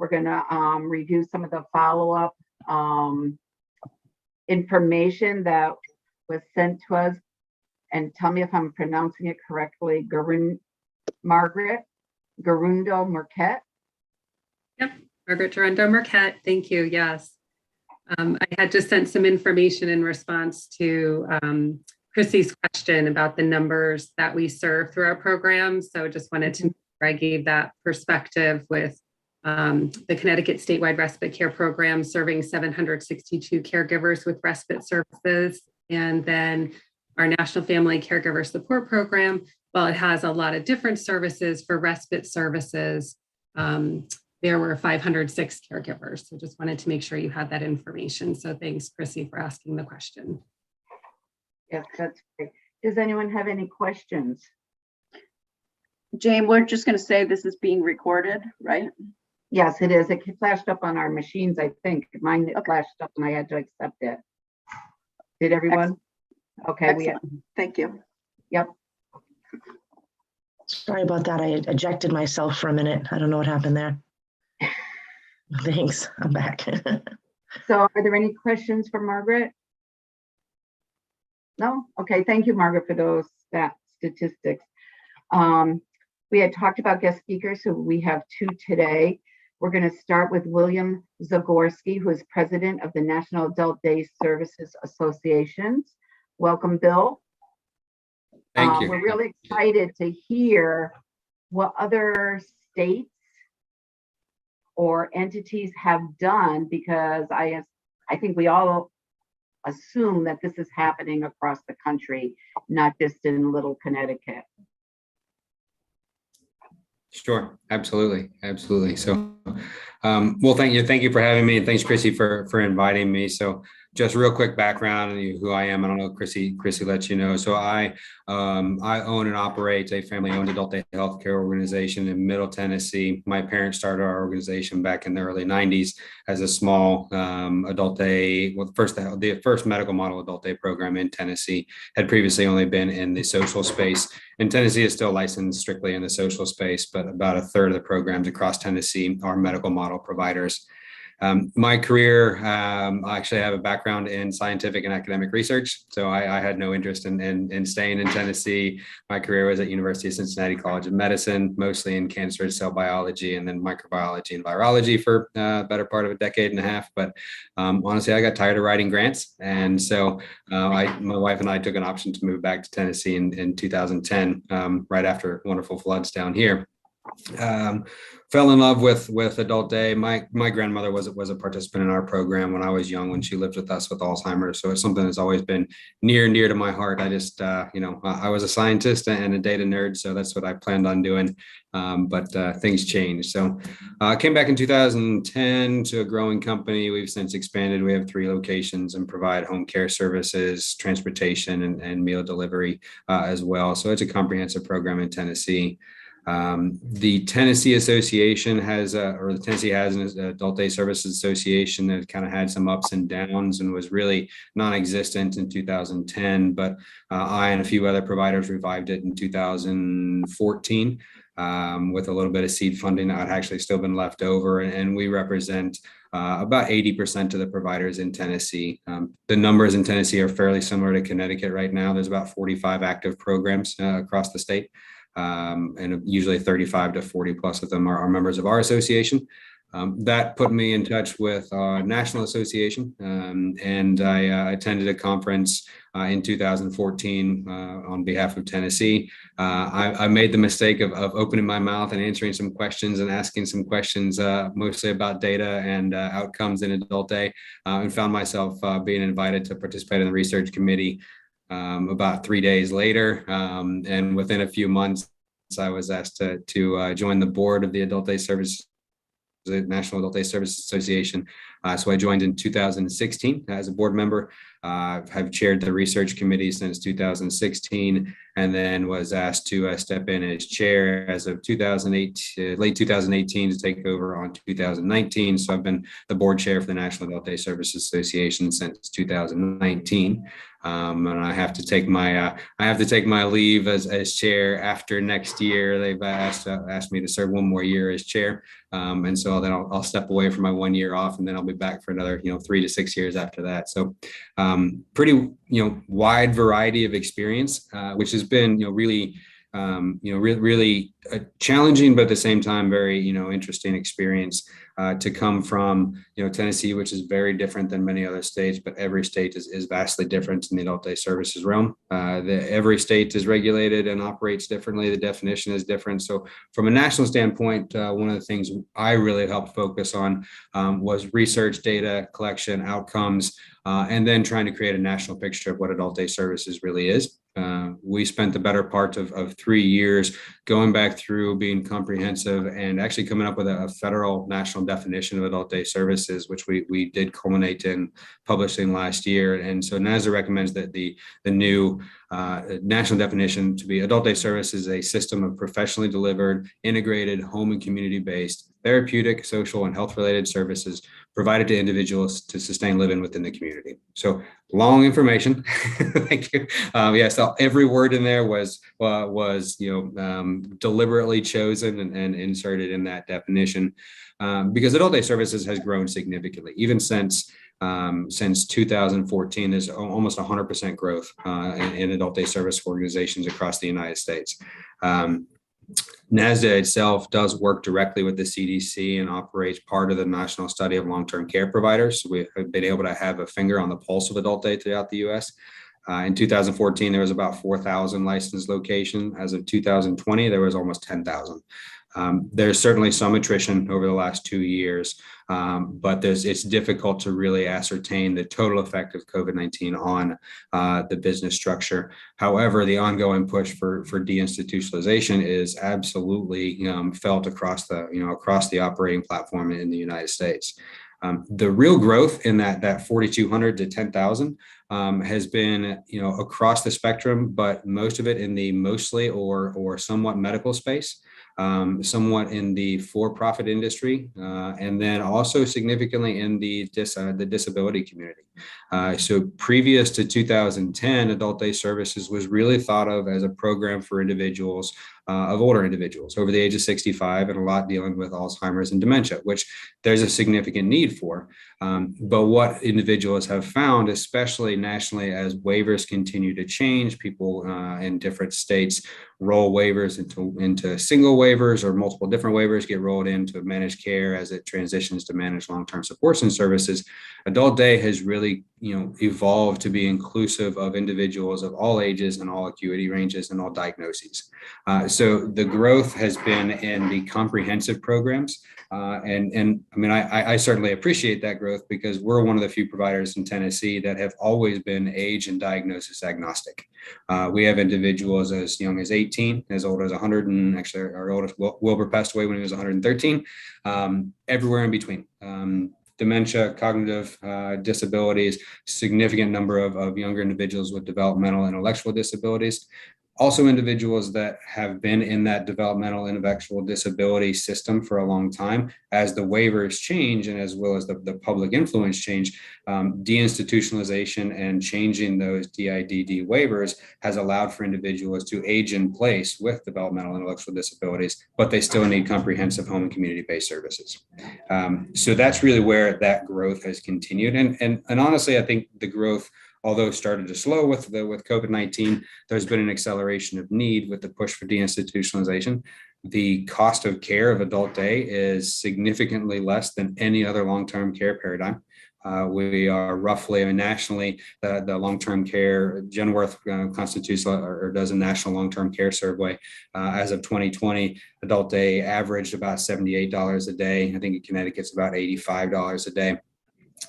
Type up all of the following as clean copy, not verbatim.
we're going to review some of the follow-up information that was sent to us. And tell me if I'm pronouncing it correctly. Margaret Garundo Marquette. Yep, Margaret Garundo Marquette. Thank you. Yes. I had just sent some information in response to Chrissy's question about the numbers that we serve through our program. So just wanted to make sure I gave that perspective with the Connecticut Statewide Respite Care Program serving 762 caregivers with respite services. And then our National Family Caregiver Support Program, while it has a lot of different services for respite services, there were 506 caregivers. So just wanted to make sure you had that information. So thanks, Chrissy, for asking the question. Yes, that's great. Does anyone have any questions? Jane, we're just going to say this is being recorded, right? Yes, it is. It flashed up on our machines, I think. Mine flashed up and I had to accept it. Did everyone? Okay. Excellent. Thank you. Yep. Sorry about that. I ejected myself for a minute. I don't know what happened there. Thanks. I'm back. So are there any questions for Margaret? No? Okay. Thank you, Margaret, for those statistics. We had talked about guest speakers, so we have two today. We're going to start with William Zagorski, who is president of the National Adult Day Services Associations. Welcome, Bill. Thank you. We're really excited to hear what other states or entities have done, because I think we all assume that this is happening across the country, not just in little Connecticut. Sure, absolutely. So, well, thank you for having me, and thanks, Chrissy, for inviting me. So, just real quick background on who I am. I don't know, Chrissy lets you know. So I own and operate a family-owned adult day healthcare organization in Middle Tennessee. My parents started our organization back in the early 90s as a small adult day, well, the first medical model adult day program in Tennessee. Had previously only been in the social space. And Tennessee is still licensed strictly in the social space, but about a third of the programs across Tennessee are medical model providers. My career, I actually have a background in scientific and academic research. So I had no interest in staying in Tennessee. My career was at University of Cincinnati College of Medicine, mostly in cancer cell biology and then microbiology and virology for a better part of a decade and a half. But honestly, I got tired of writing grants. And so my wife and I took an option to move back to Tennessee in 2010, right after wonderful floods down here. Fell in love with Adult Day. My grandmother was a participant in our program when I was young, when she lived with us with Alzheimer's. So it's something that's always been near and dear to my heart. I just, I was a scientist and a data nerd, so that's what I planned on doing. But things changed. So I came back in 2010 to a growing company. We've since expanded. We have 3 locations and provide home care services, transportation, and meal delivery as well. So it's a comprehensive program in Tennessee. The Tennessee Association the Tennessee has an Adult Day Services Association that kind of had some ups and downs and was really non-existent in 2010, but I and a few other providers revived it in 2014 with a little bit of seed funding that had actually still been left over, and we represent about 80% of the providers in Tennessee. The numbers in Tennessee are fairly similar to Connecticut right now. There's about 45 active programs across the state. And usually 35 to 40 plus of them are members of our association. That put me in touch with our national association, and I attended a conference in 2014 on behalf of Tennessee. I made the mistake of opening my mouth and answering some questions and asking some questions, mostly about data and outcomes in Adult Day, and found myself being invited to participate in the research committee about 3 days later, and within a few months, I was asked to join the board of the Adult Day Services, the National Adult Day Services Association. So I joined in 2016 as a board member. Have chaired the research committee since 2016, and then was asked to step in as chair as of late 2018 to take over on 2019. So I've been the board chair for the National Adult Day Services Association since 2019. And I have to take my leave as chair after next year. They've asked me to serve one more year as chair. And so then I'll step away for my 1 year off, and then I'll be back for another, 3 to 6 years after that. So pretty, wide variety of experience, which has been, really, really challenging, but at the same time, very, interesting experience to come from, Tennessee, which is very different than many other states, but every state is vastly different in the adult day services realm. Every state is regulated and operates differently. The definition is different. So from a national standpoint, one of the things I really helped focus on was research, data collection, outcomes, and then trying to create a national picture of what adult day services really is. We spent the better part of 3 years going back through, being comprehensive, and actually coming up with a federal national definition of adult day services, which we did culminate in publishing last year. And so NASDA recommends that the new national definition to be adult day services is a system of professionally delivered, integrated, home and community-based therapeutic, social, and health-related services provided to individuals to sustain living within the community. So long information. Thank you. So every word in there was deliberately chosen and inserted in that definition, because adult day services has grown significantly, even since 2014. There's almost 100% growth in adult day service organizations across the United States. NASDA itself does work directly with the CDC and operates part of the National Study of Long-Term Care Providers. So we have been able to have a finger on the pulse of adult day throughout the U.S. In 2014, there was about 4,000 licensed locations. As of 2020, there was almost 10,000. There's certainly some attrition over the last 2 years, but it's difficult to really ascertain the total effect of COVID-19 on the business structure. However, the ongoing push for deinstitutionalization is absolutely felt across the operating platform in the United States. The real growth in that 4,200 to 10,000 has been, across the spectrum, but most of it in the mostly or somewhat medical space, somewhat in the for-profit industry, and then also significantly in the disability community. So previous to 2010, adult day services was really thought of as a program for individuals, of older individuals over the age of 65, and a lot dealing with Alzheimer's and dementia, which there's a significant need for. But what individuals have found, especially nationally, as waivers continue to change, people in different states roll waivers into single waivers, or multiple different waivers get rolled into managed care as it transitions to managed long-term supports and services. Adult day has really, evolved to be inclusive of individuals of all ages and all acuity ranges and all diagnoses. So the growth has been in the comprehensive programs. And I mean, I certainly appreciate that growth, because we're one of the few providers in Tennessee that have always been age and diagnosis agnostic. We have individuals as young as 18, as old as 100, and actually our oldest, Wilbur, passed away when he was 113, everywhere in between. Dementia, cognitive disabilities, significant number of younger individuals with developmental intellectual disabilities. Also individuals that have been in that developmental intellectual disability system for a long time. As the waivers change, and as well as the public influence change, deinstitutionalization and changing those DIDD waivers has allowed for individuals to age in place with developmental intellectual disabilities, but they still need comprehensive home and community-based services. So that's really where that growth has continued. And honestly, I think the growth, although started to slow with COVID-19, there's been an acceleration of need with the push for deinstitutionalization. The cost of care of adult day is significantly less than any other long-term care paradigm. We are roughly, nationally, the long-term care, Genworth constitutes or does a national long-term care survey. As of 2020, adult day averaged about $78 a day. I think in Connecticut it's about $85 a day.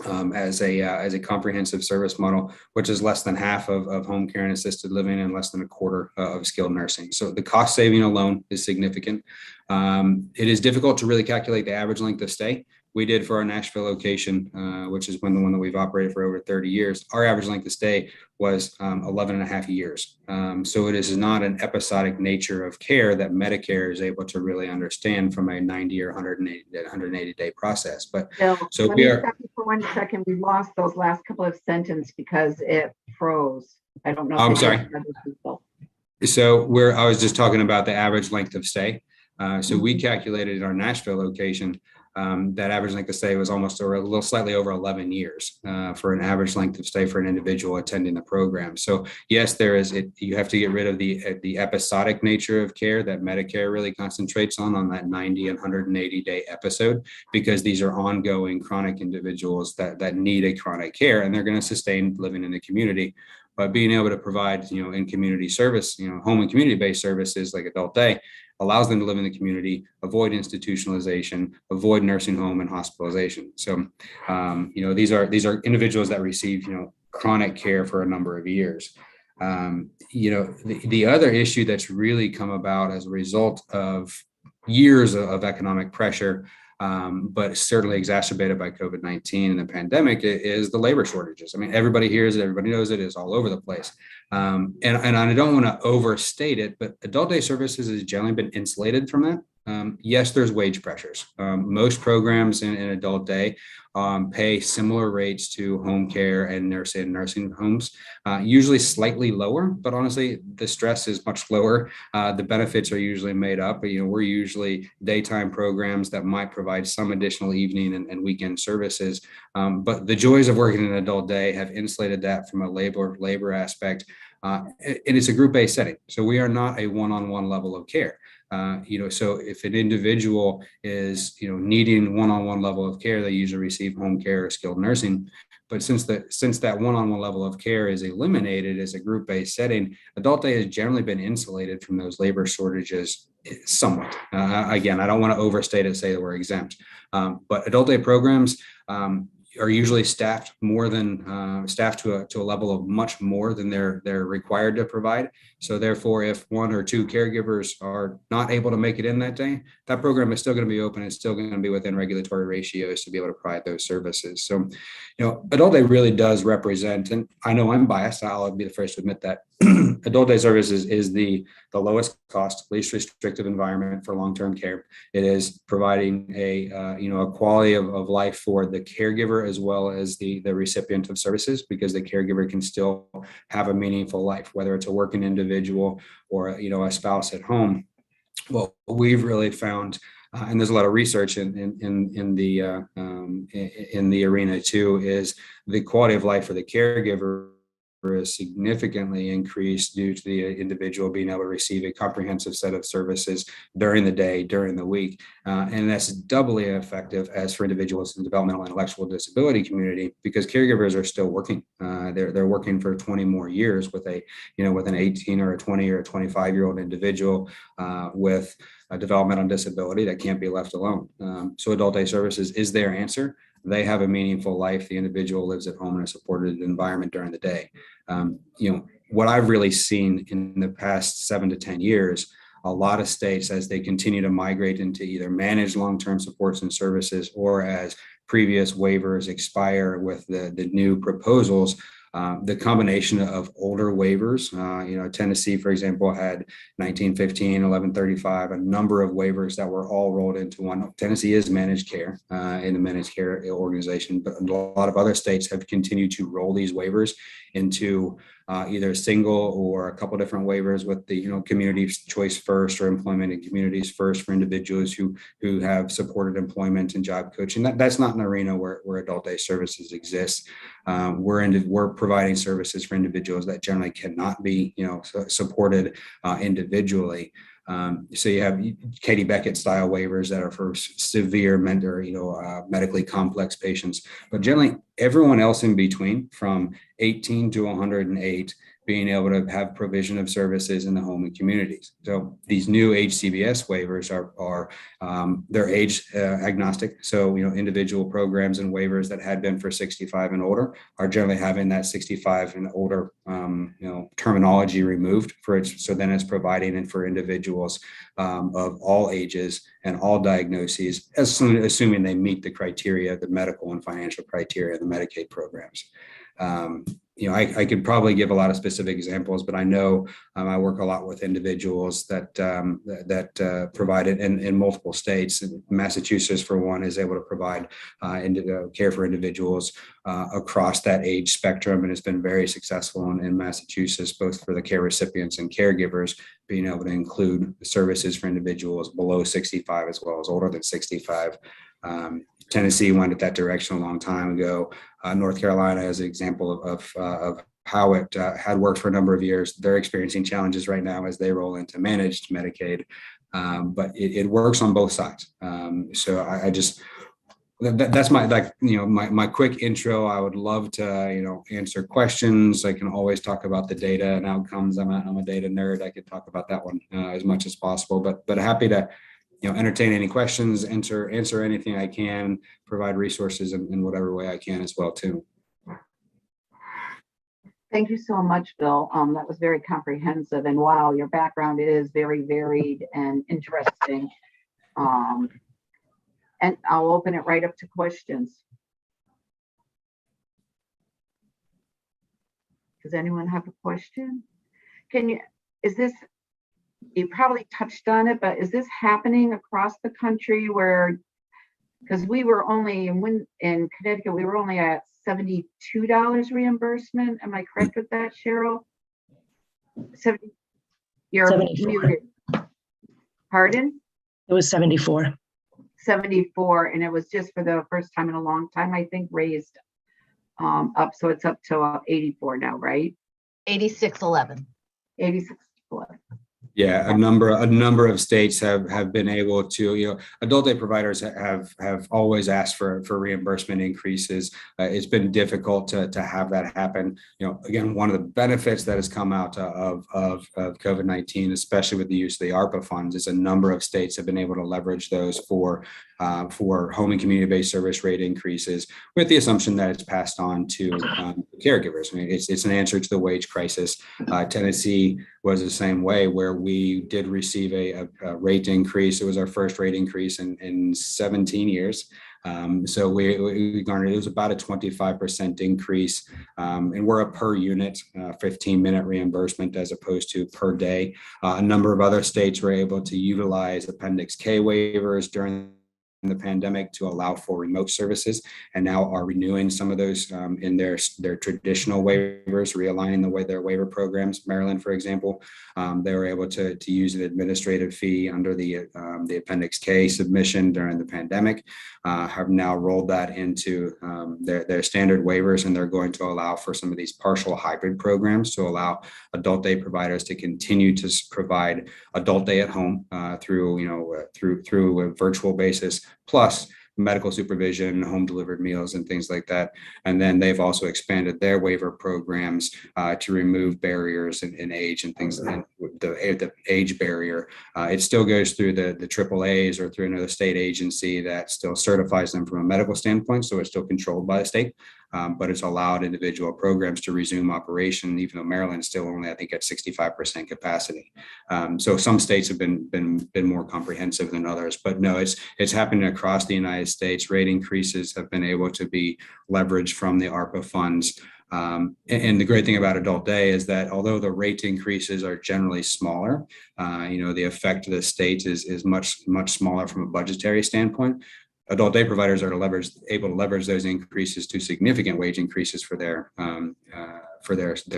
As a comprehensive service model, which is less than half of home care and assisted living, and less than a quarter of skilled nursing. So the cost saving alone is significant. It is difficult to really calculate the average length of stay. We did for our Nashville location, which is the one that we've operated for over 30 years. Our average length of stay was 11 and a half years. So it is not an episodic nature of care that Medicare is able to really understand from a 90 or 180 day process. But Bill, so let we me are. stop you for 1 second. We lost those last couple of sentences because froze. I don't know. if I'm it did sorry. for other people. So I was just talking about the average length of stay. So we calculated in our Nashville location, that average length of stay was almost or a little slightly over 11 years for an average length of stay for an individual attending the program. So yes, you have to get rid of the episodic nature of care that Medicare really concentrates on that 90 and 180-day episode, because these are ongoing chronic individuals that need a chronic care, and they're going to sustain living in the community. But being able to provide, in community service, home and community-based services like Adult Day allows them to live in the community, avoid institutionalization, avoid nursing home and hospitalization. So, these are individuals that receive, chronic care for a number of years. The other issue that's really come about as a result of years of economic pressure, but certainly exacerbated by COVID-19 and the pandemic, is the labor shortages. I mean, everybody hears it, everybody knows it, is all over the place. And I don't want to overstate it, but adult day services has generally been insulated from that. Yes, there's wage pressures. Most programs in adult day pay similar rates to home care and nursing homes, usually slightly lower, but honestly, the stress is much lower. The benefits are usually made up. We're usually daytime programs that might provide some additional evening and weekend services. But the joys of working in an adult day have insulated that from a labor aspect. And it's a group-based setting. So we are not a one-on-one level of care. So if an individual is, needing one-on-one level of care, they usually receive home care or skilled nursing. But since that one-on-one level of care is eliminated as a group-based setting, adult day has generally been insulated from those labor shortages somewhat. Again, I don't want to overstate it, say that we're exempt, but adult day programs are usually staffed to a level of much more than they're required to provide. So therefore, if one or two caregivers are not able to make it in that day, that program is still going to be open. It's still going to be within regulatory ratios to be able to provide those services. So, adult day really does represent, and I know I'm biased, I'll be the first to admit that, adult day services is the lowest cost, least restrictive environment for long-term care. It is providing a quality of life for the caregiver as well as the recipient of services, because the caregiver can still have a meaningful life, whether it's a working individual or a spouse at home. What we've really found, and there's a lot of research in the arena too, is the quality of life for the caregiver is significantly increased due to the individual being able to receive a comprehensive set of services during the day, during the week. And that's doubly effective as for individuals in the developmental and intellectual disability community, because caregivers are still working. They're working for 20 more years with an 18 or a 20 or a 25-year-old individual with a developmental disability that can't be left alone. So adult day services is their answer. They have a meaningful life. The individual lives at home in a supported environment during the day. What I've really seen in the past 7 to 10 years, a lot of states, as they continue to migrate into either managed long-term supports and services, or as previous waivers expire with the new proposals, the combination of older waivers, Tennessee, for example, had 1915, 1135, a number of waivers that were all rolled into one. Tennessee is managed care in the managed care organization, but a lot of other states have continued to roll these waivers into either single or a couple different waivers with the community choice first, or employment and communities first for individuals who have supported employment and job coaching. That's not an arena where adult day services exists. We're providing services for individuals that generally cannot be supported individually. So you have Katie Beckett style waivers that are for severe medically complex patients, but generally everyone else in between, from 18 to 108, being able to have provision of services in the home and communities. So these new HCBS waivers are they're age agnostic. So individual programs and waivers that had been for 65 and older are generally having that 65 and older terminology removed for it. So then it's providing it for individuals of all ages and all diagnoses, assuming they meet the criteria, the medical and financial criteria of the Medicaid programs. I could probably give a lot of specific examples, but I know I work a lot with individuals that provide it in multiple states. Massachusetts, for one, is able to provide care for individuals across that age spectrum, and it's been very successful in Massachusetts, both for the care recipients and caregivers, being able to include services for individuals below 65 as well as older than 65. Tennessee went at that direction a long time ago. North Carolina is an example of how it had worked for a number of years. They're experiencing challenges right now as they roll into managed Medicaid, but it works on both sides. So I just, that's my, my quick intro. I would love to, answer questions. I can always talk about the data and outcomes. I'm a data nerd. I could talk about that one as much as possible, but happy to, entertain any questions, answer anything I can, provide resources in whatever way I can as well too. Thank you so much, Bill. That was very comprehensive, and wow, your background is very varied and interesting. And I'll open it right up to questions. Does anyone have a question? You probably touched on it, but is this happening across the country where, because we were only in Connecticut, we were only at $72 reimbursement. Am I correct with that, Cheryl? 70. You're 74. muted. Pardon? It was 74. 74, and it was just for the first time in a long time, I think, raised up. So it's up to 84 now, right? 8611. 86.11. Yeah, a number of states have been able to, adult day providers have always asked for reimbursement increases. It's been difficult to have that happen. Again, one of the benefits that has come out of COVID-19, especially with the use of the ARPA funds, is a number of states have been able to leverage those for home and community-based service rate increases, with the assumption that it's passed on to caregivers. I mean, it's an answer to the wage crisis. Tennessee was the same way, where we did receive a rate increase. It was our first rate increase in 17 years. So we garnered, it was about a 25% increase, and we're a per unit 15-minute reimbursement as opposed to per day. A number of other states were able to utilize Appendix K waivers during the pandemic to allow for remote services, and now are renewing some of those in their traditional waivers, realigning their waiver programs. Maryland, for example, they were able to use an administrative fee under the Appendix K submission during the pandemic, have now rolled that into their standard waivers, and they're going to allow for some of these partial hybrid programs to allow adult day providers to continue to provide adult day at home through a virtual basis, plus medical supervision, home delivered meals, and things like that. And then they've also expanded their waiver programs to remove barriers in age and things. And the age barrier, it still goes through the AAAs or through another state agency that still certifies them from a medical standpoint. So it's still controlled by the state. But it's allowed individual programs to resume operation, even though Maryland's still only, I think, at 65% capacity. So some states have been more comprehensive than others, but no, it's happening across the United States. Rate increases have been able to be leveraged from the ARPA funds. And the great thing about adult day is that although the rate increases are generally smaller, the effect of the state is much smaller from a budgetary standpoint. Adult day providers are able to leverage those increases to significant wage increases for their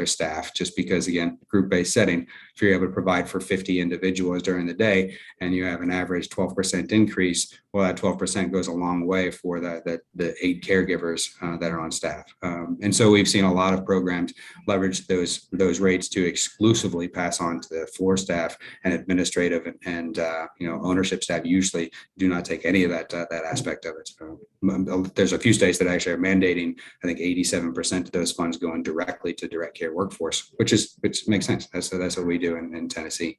staff, just because, again, group-based setting, if you're able to provide for 50 individuals during the day and you have an average 12% increase, well, that 12% goes a long way for the 8 caregivers that are on staff. And so we've seen a lot of programs leverage those rates to exclusively pass on to the floor staff, and administrative and ownership staff usually do not take any of that aspect of it. So, there's a few states that actually are mandating, I think 87% of those funds going directly to direct care workforce, which makes sense. That's what we do in Tennessee.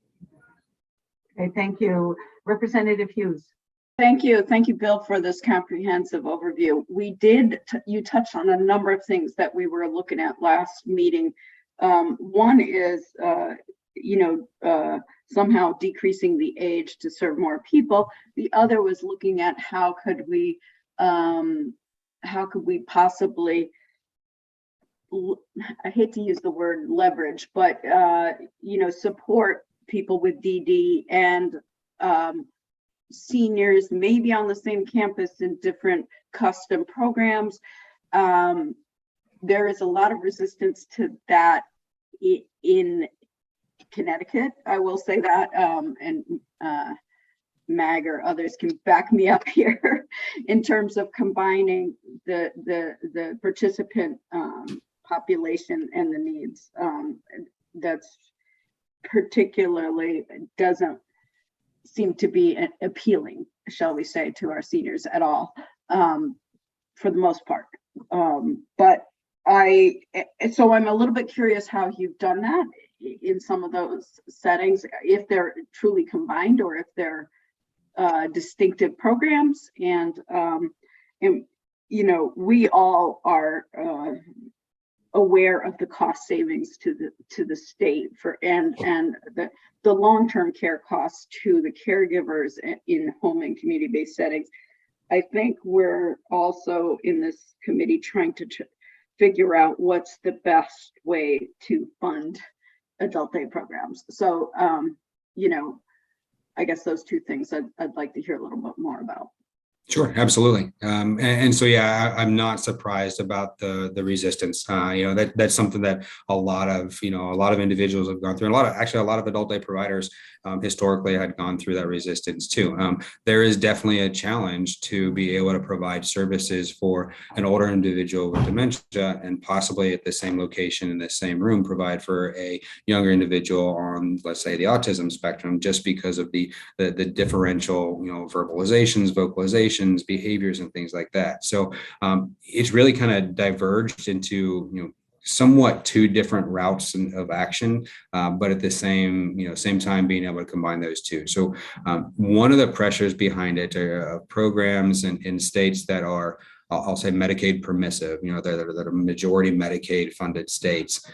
Okay, thank you. Representative Hughes. Thank you, Bill, for this comprehensive overview. You touched on a number of things that we were looking at last meeting. One is, somehow decreasing the age to serve more people. The other was looking at how could we possibly I hate to use the word leverage, but, support people with DD and seniors maybe on the same campus in different custom programs. There is a lot of resistance to that in Connecticut, I will say that, and Mag or others can back me up here in terms of combining the participant population and the needs. That's particularly doesn't seem to be appealing, shall we say, to our seniors at all, for the most part. But so I'm a little bit curious how you've done that in some of those settings, if they're truly combined or if they're distinctive programs. And we all are aware of the cost savings to the state and the long-term care costs to the caregivers in home and community-based settings. I think we're also in this committee trying to figure out what's the best way to fund adult day programs. So, I guess those two things I'd like to hear a little bit more about. Sure, absolutely. And so, yeah, I'm not surprised about the resistance. That's something that a lot of individuals have gone through. And a lot of adult day providers historically had gone through that resistance too. There is definitely a challenge to be able to provide services for an older individual with dementia and possibly at the same location in the same room provide for a younger individual on, let's say, the autism spectrum, just because of the differential, verbalizations, vocalizations, behaviors, and things like that. So it's really kind of diverged into, somewhat two different routes of action, but at the same time being able to combine those two. So one of the pressures behind it are programs in states that are, I'll say, Medicaid permissive, that are majority Medicaid funded states.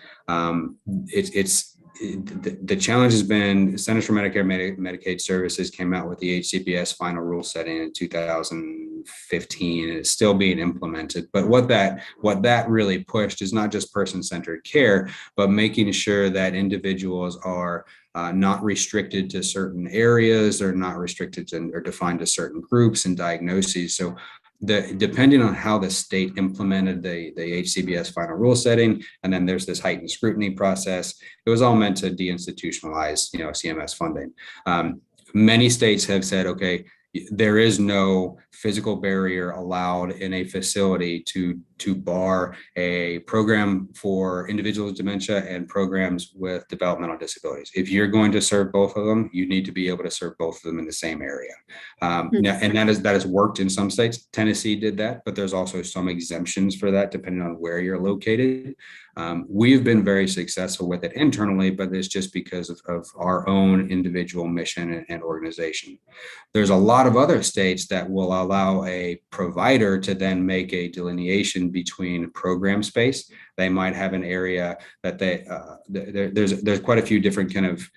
The challenge has been Centers for Medicare and Medicaid Services came out with the HCBS final rule setting in 2015, and it's still being implemented. But what that really pushed is not just person-centered care, but making sure that individuals are not restricted to certain areas, or not restricted to or defined to certain groups and diagnoses. So depending on how the state implemented the HCBS final rule setting, and then there's this heightened scrutiny process, it was all meant to deinstitutionalize, CMS funding. Many states have said, okay, there is no physical barrier allowed in a facility to bar a program for individuals with dementia and programs with developmental disabilities. If you're going to serve both of them, you need to be able to serve both of them in the same area. Now, and that has worked in some states. Tennessee did that, but there's also some exemptions for that depending on where you're located. We've been very successful with it internally, but it's just because of our own individual mission and organization. There's a lot of other states that will allow a provider to then make a delineation between program space. They might have an area that there's quite a few different kind of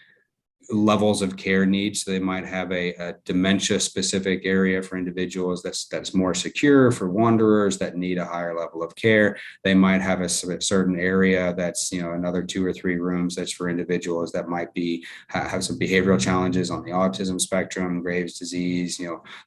levels of care needs. So they might have a dementia specific area for individuals that's more secure for wanderers that need a higher level of care. They might have a certain area that's another 2 or 3 rooms that's for individuals that might have some behavioral challenges on the autism spectrum, Graves' disease.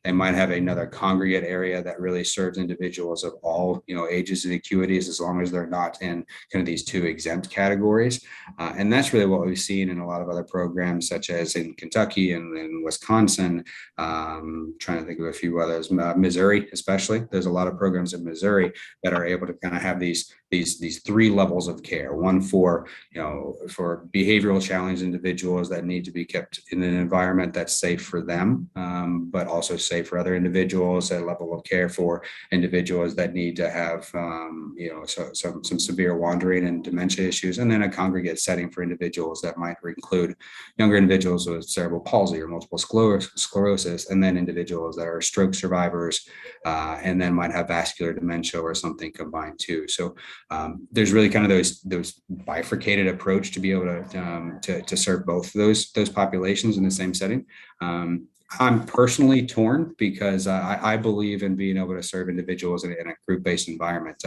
They might have another congregate area that really serves individuals of all ages and acuities, as long as they're not in kind of these 2 exempt categories. And that's really what we've seen in a lot of other programs, such as in Kentucky and in Wisconsin, trying to think of a few others, Missouri especially. There's a lot of programs in Missouri that are able to kind of have these 3 levels of care. One for behavioral challenged individuals that need to be kept in an environment that's safe for them, but also safe for other individuals. A level of care for individuals that need to have some severe wandering and dementia issues, and then a congregate setting for individuals that might include younger individuals with cerebral palsy or multiple sclerosis, and then individuals that are stroke survivors, and then might have vascular dementia or something combined too. So there's really kind of those bifurcated approach to be able to serve both of those populations in the same setting. I'm personally torn because I believe in being able to serve individuals in a group-based environment.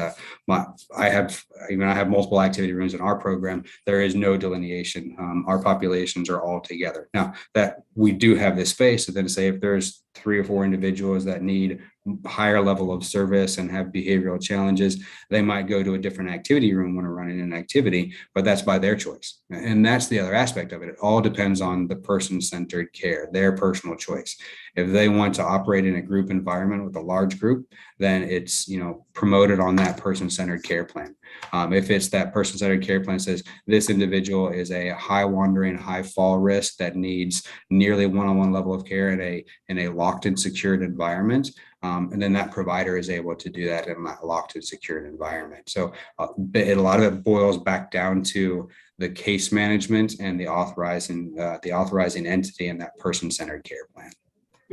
I have multiple activity rooms in our program. There is no delineation. Our populations are all together. Now that we do have this space, so then say if there's 3 or 4 individuals that need higher level of service and have behavioral challenges, they might go to a different activity room when we're running an activity, but that's by their choice. And that's the other aspect of it. It all depends on the person-centered care, their personal choice. If they want to operate in a group environment with a large group, then it's, promoted on that person-centered care plan. If it's that person-centered care plan says this individual is a high wandering, high fall risk that needs nearly one-on-one level of care in a locked and secured environment, and then that provider is able to do that in that locked and secured environment. So a lot of it boils back down to the case management and the authorizing entity in that person-centered care plan.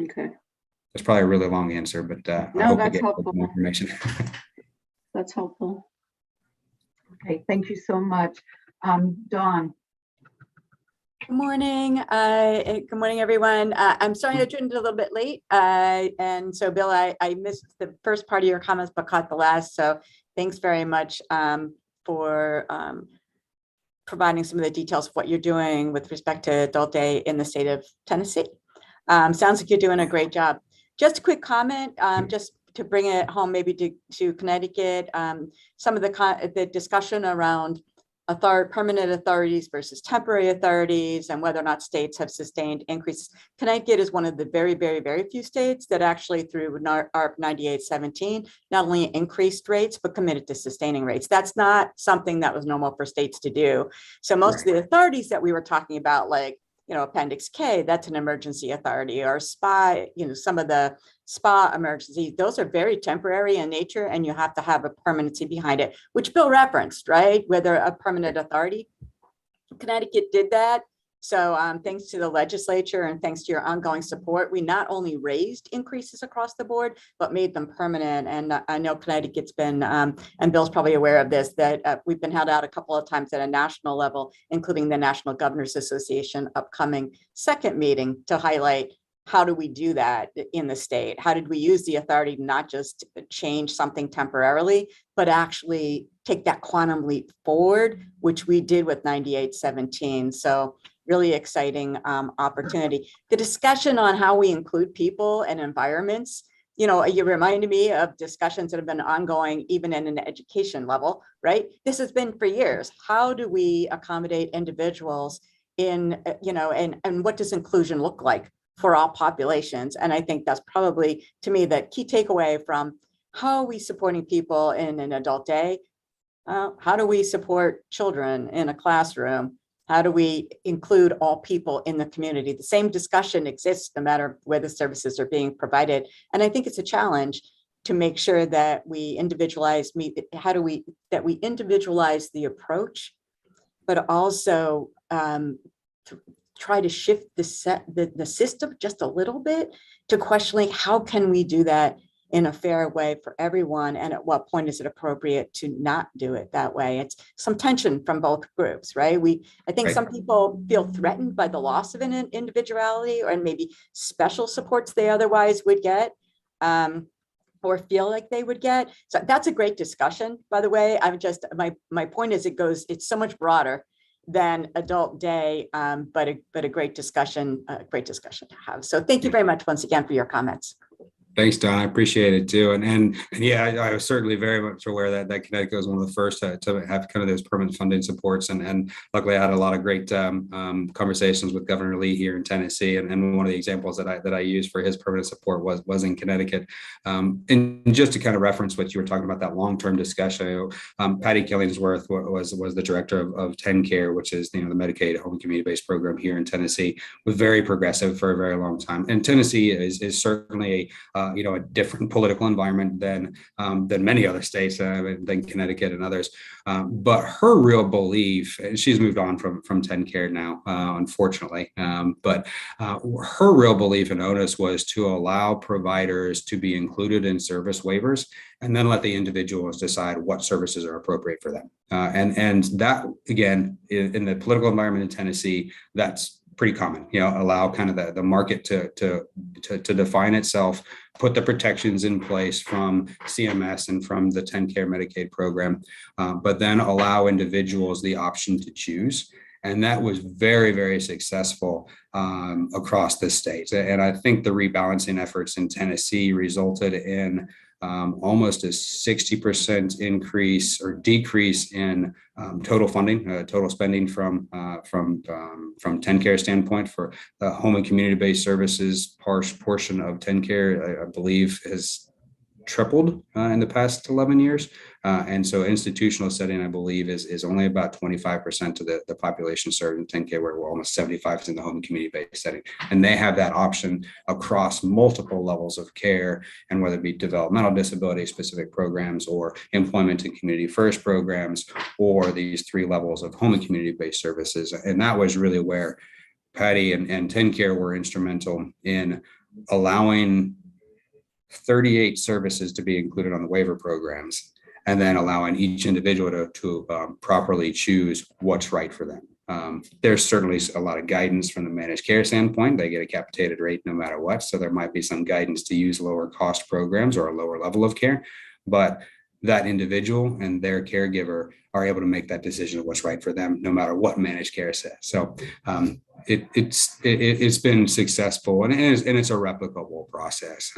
Okay, That's probably a really long answer, but I No, hope to that's get helpful. more information. that's helpful. Okay, thank you so much. Dawn, Good morning. Good morning, everyone. I'm sorry I joined a little bit late. And so, Bill, I missed the first part of your comments, but caught the last. So thanks very much for providing some of the details of what you're doing with respect to Adult Day in the state of Tennessee. Sounds like you're doing a great job. Just a quick comment, just to bring it home, maybe to Connecticut, some of the discussion around permanent authorities versus temporary authorities and whether or not states have sustained increases. Connecticut is one of the very, very, very few states that actually through ARP 9817 not only increased rates, but committed to sustaining rates. That's not something that was normal for states to do. So most of the authorities that we were talking about, like, Appendix K, that's an emergency authority, or SPA, some of the SPA emergencies, those are very temporary in nature, and you have to have a permanency behind it, which Bill referenced, right? Whether a permanent authority. Connecticut did that. So thanks to the legislature and thanks to your ongoing support, we not only raised increases across the board, but made them permanent. And I know Connecticut's been, and Bill's probably aware of this, that we've been held out a couple of times at a national level, including the National Governors Association upcoming second meeting to highlight how do we do that in the state? How did we use the authority to not just change something temporarily, but actually take that quantum leap forward, which we did with 9817. So really exciting opportunity. The discussion on how we include people and environments, you reminded me of discussions that have been ongoing even in an education level, right? This has been for years. How do we accommodate individuals in, and what does inclusion look like for all populations? And I think that's probably, to me, the key takeaway from how are we supporting people in an adult day? How do we support children in a classroom? How do we include all people in the community? The same discussion exists no matter where the services are being provided. And I think it's a challenge to make sure that we individualize individualize the approach, but also try to shift the system just a little bit to questioning how can we do that in a fair way for everyone, and at what point is it appropriate to not do it that way? It's some tension from both groups, right? I think some people feel threatened by the loss of an individuality or maybe special supports they otherwise would get, or feel like they would get. So that's a great discussion, by the way. My point is it's so much broader than Adult Day, but a great discussion to have. So thank you very much once again for your comments. Thanks, Don. I appreciate it too. And yeah, I was certainly very much aware that Connecticut was one of the first to have kind of those permanent funding supports. And luckily I had a lot of great conversations with Governor Lee here in Tennessee. And one of the examples that I used for his permanent support was in Connecticut. And just to kind of reference what you were talking about, that long-term discussion, Patty Killingsworth was the director of TennCare, which is, the Medicaid home community-based program here in Tennessee, was very progressive for a very long time. And Tennessee is certainly a different political environment than many other states, than Connecticut and others. But her real belief, and she's moved on from TennCare now, unfortunately. But her real belief in ONUS was to allow providers to be included in service waivers, and then let the individuals decide what services are appropriate for them. And that, again, in the political environment in Tennessee, that's pretty common. Allow kind of the market to define itself, put the protections in place from CMS and from the TennCare Medicaid program, but then allow individuals the option to choose. And that was very, very successful across the state. And I think the rebalancing efforts in Tennessee resulted in almost a 60% increase or decrease in total funding, total spending from TennCare standpoint for the home and community-based services portion of TennCare, I believe has tripled in the past 11 years. And so institutional setting, I believe, is only about 25% of the population served in TennCare, where we're almost 75% in the home and community-based setting. And they have that option across multiple levels of care, and whether it be developmental disability specific programs or employment and community first programs, or these 3 levels of home and community-based services. And that was really where Patty and TennCare were instrumental in allowing 38 services to be included on the waiver programs, and then allowing each individual to properly choose what's right for them. There's certainly a lot of guidance from the managed care standpoint. They get a capitated rate no matter what. So there might be some guidance to use lower cost programs or a lower level of care, but that individual and their caregiver are able to make that decision of what's right for them, no matter what managed care says. So it's been successful, and it's a replicable process.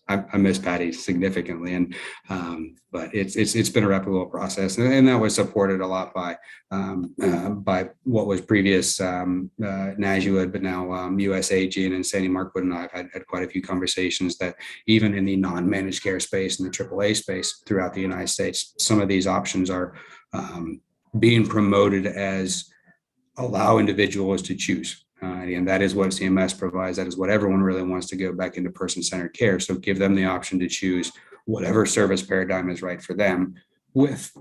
I miss Patty significantly, but it's been a replicable process, and that was supported a lot by what was previous NASUID, but now USAG, and Sandy Markwood and I have had quite a few conversations that even in the non-managed care space and the AAA space throughout the United States, some of these options are being promoted as allow individuals to choose. And that is what CMS provides. That is what everyone really wants to go back into person-centered care. So give them the option to choose whatever service paradigm is right for them, with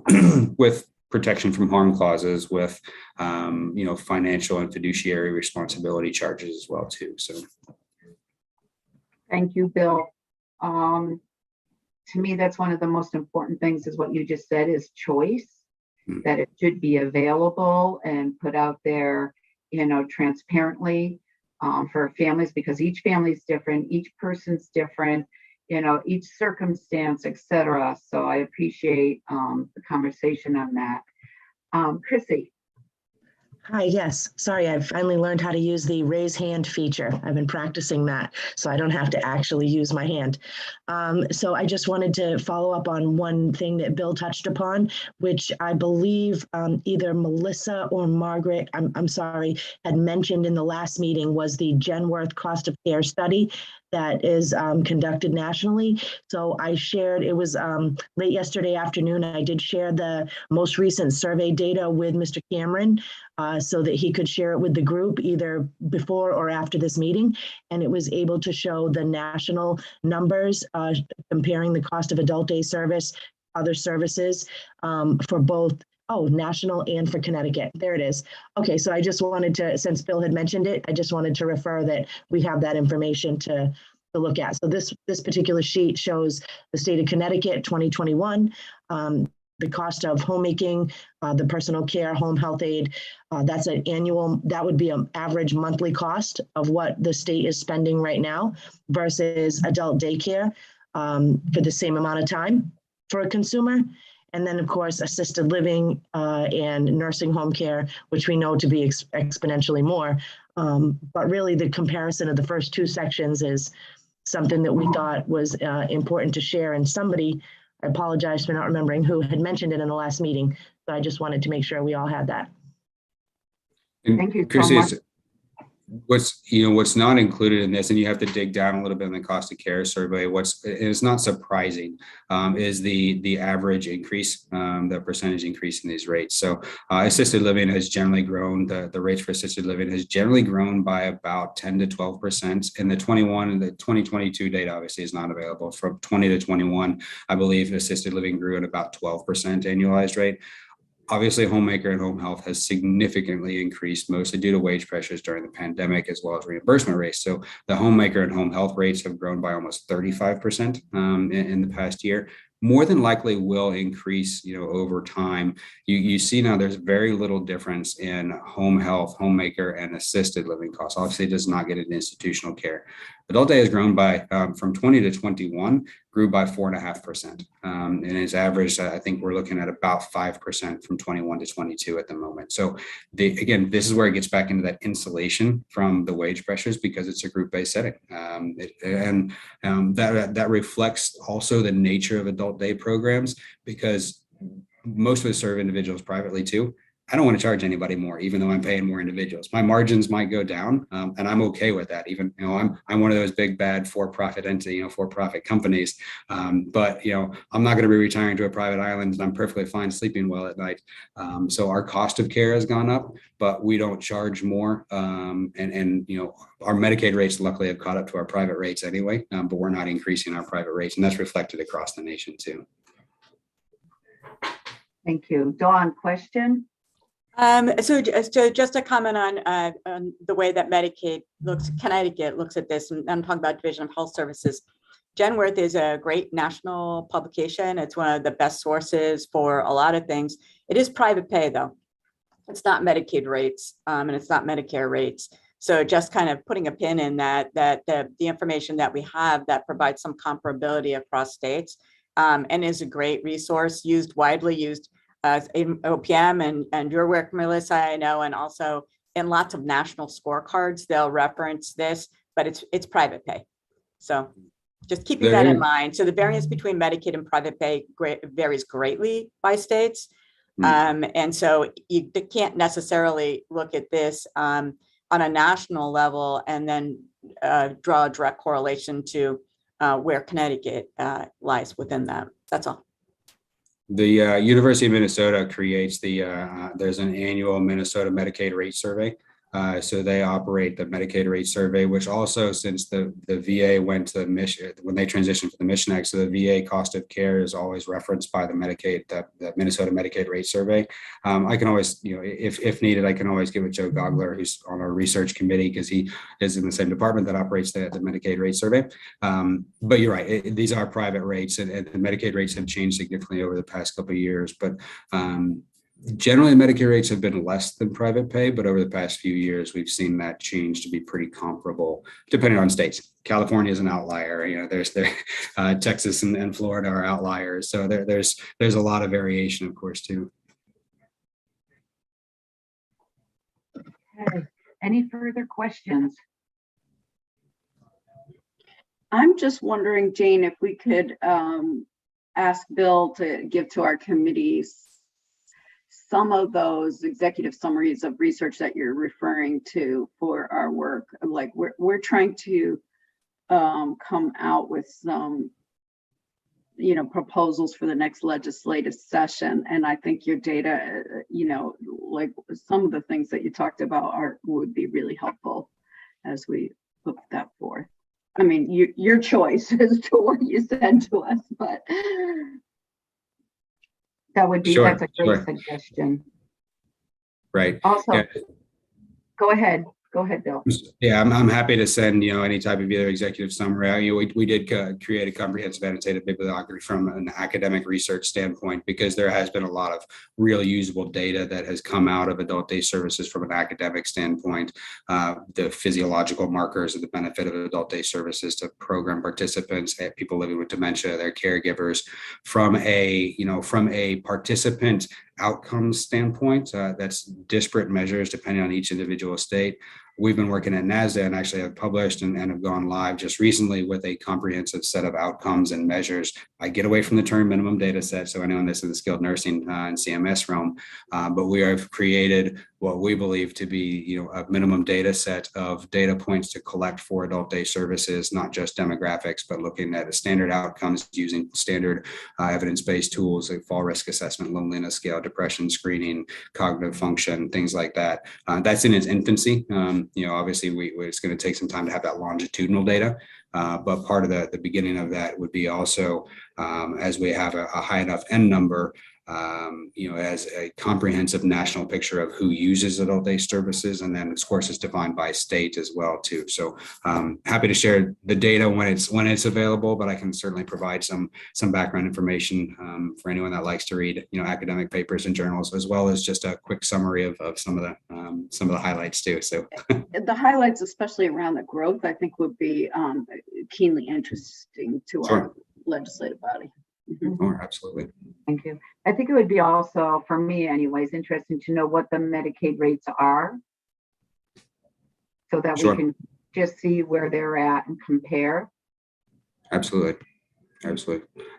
protection from harm clauses, with financial and fiduciary responsibility charges as well too. So Thank you, Bill. To me, that's one of the most important things, is what you just said, is choice, that it should be available and put out there, transparently for families, because each family is different, each person's different, each circumstance, etc. So I appreciate the conversation on that. Chrissy. Hi, yes. Sorry, I've finally learned how to use the raise hand feature. I've been practicing that, so I don't have to actually use my hand. So I just wanted to follow up on one thing that Bill touched upon, which I believe either Melissa or Margaret, I'm sorry, had mentioned in the last meeting, was the Genworth cost of care study that is conducted nationally. So I shared, it was late yesterday afternoon, I did share the most recent survey data with Mr. Cameron so that he could share it with the group either before or after this meeting. And it was able to show the national numbers comparing the cost of adult day service, other services for both national and for Connecticut. There it is. Okay, so I just wanted to, since Bill had mentioned it, I just wanted to refer that we have that information to look at. So this particular sheet shows the state of Connecticut 2021, the cost of homemaking, the personal care, home health aid. That's an annual, that would be an average monthly cost of what the state is spending right now versus adult daycare for the same amount of time for a consumer. And then, of course, assisted living and nursing home care, which we know to be exponentially more. But really, the comparison of the first 2 sections is something that we thought was important to share. And somebody, I apologize for not remembering who, had mentioned it in the last meeting. So I just wanted to make sure we all had that. Thank you so Chrissy, much. What's not included in this, and you have to dig down a little bit in the cost of care survey. It's not surprising is the average increase, the percentage increase in these rates. So assisted living has generally grown. The rates for assisted living has generally grown by about 10 to 12%. In the 21 and the 2022 data obviously is not available. From 20 to 21, I believe assisted living grew at about 12% annualized rate. Obviously, homemaker and home health has significantly increased, mostly due to wage pressures during the pandemic, as well as reimbursement rates. So the homemaker and home health rates have grown by almost 35% in the past year. more than likely will increase, over time. You see now there's very little difference in home health, homemaker, and assisted living costs. Obviously, it does not get into institutional care. Adult day has grown by from 20 to 21, grew by 4.5%. And its average, I think we're looking at about 5% from 21 to 22 at the moment. So again, this is where it gets back into that insulation from the wage pressures because it's a group-based setting. That reflects also the nature of adult day programs because most of us serve individuals privately too. I don't want to charge anybody more, even though I'm paying more individuals. My margins might go down, and I'm okay with that. Even I'm one of those big bad for-profit entity, for-profit companies. But I'm not going to be retiring to a private island, and I'm perfectly fine sleeping well at night. So our cost of care has gone up, but we don't charge more. And our Medicaid rates luckily have caught up to our private rates anyway, but we're not increasing our private rates, and that's reflected across the nation too. Thank you. Dawn, question? So just a comment on the way that Medicaid Connecticut looks at this, and I'm talking about Division of Health Services. Genworth is a great national publication. It's one of the best sources for a lot of things. It is private pay though. It's not Medicaid rates, and it's not Medicare rates. So just kind of putting a pin in that the information that we have that provides some comparability across states, and is a great resource, widely used in OPM and your work, Melissa, I know, and also in lots of national scorecards, they'll reference this, but it's private pay. So just keeping that in mind. So the variance between Medicaid and private pay varies greatly by states. And so you can't necessarily look at this on a national level and then draw a direct correlation to where Connecticut lies within that. That's all. The University of Minnesota creates there's an annual Minnesota Medicaid rate survey. So they operate the Medicaid rate survey, which also, since the VA went to the mission, when they transitioned to the Mission Act, so the VA cost of care is always referenced by the Minnesota Medicaid rate survey. I can always, if needed, I can always give it to Joe Gogler, who's on our research committee, because he is in the same department that operates the Medicaid rate survey. But you're right, these are private rates, and the Medicaid rates have changed significantly over the past couple of years. But generally, Medicare rates have been less than private pay, but over the past few years, we've seen that change to be pretty comparable, depending on states. California is an outlier. Texas and Florida are outliers. So there's a lot of variation, of course, too. Okay. Any further questions? I'm just wondering, Jane, if we could ask Bill to give to our committees some of those executive summaries of research that you're referring to for our work. Like we're trying to come out with some, proposals for the next legislative session. And I think your data, like some of the things that you talked about would be really helpful as we put that forth. I mean, your choice as to what you send to us, but That would be, Sure, that's a great suggestion. Right. Also, Yeah. Go ahead, Bill. Yeah, I'm happy to send, any type of either executive summary. We did create a comprehensive annotated bibliography from an academic research standpoint, because there has been a lot of real usable data that has come out of adult day services from an academic standpoint. The physiological markers of the benefit of adult day services to program participants, people living with dementia, their caregivers, from a participant outcomes standpoint. That's disparate measures depending on each individual state. We've been working at NASDA and actually have published and have gone live just recently with a comprehensive set of outcomes and measures. I get away from the term minimum data set, so anyone that's in the skilled nursing and CMS realm, but we have created what we believe to be, a minimum data set of data points to collect for adult day services, not just demographics, but looking at standard outcomes using standard evidence-based tools like fall risk assessment, loneliness scale, depression screening, cognitive function, things like that. That's in its infancy. Obviously it's going to take some time to have that longitudinal data. But part of the beginning of that would be also, as we have a high enough N number, as a comprehensive national picture of who uses adult day services. And then, of course, it's defined by state as well, too. So happy to share the data when it's available, but I can certainly provide some background information for anyone that likes to read, academic papers and journals, as well as just a quick summary of some of the highlights, too. So The highlights, especially around the growth, I think would be keenly interesting to our legislative body. Mhm. oh, absolutely. Thank you. I think it would be also, for me anyways, interesting to know what the Medicaid rates are, so that Sure. we can just see where they're at and compare. Absolutely.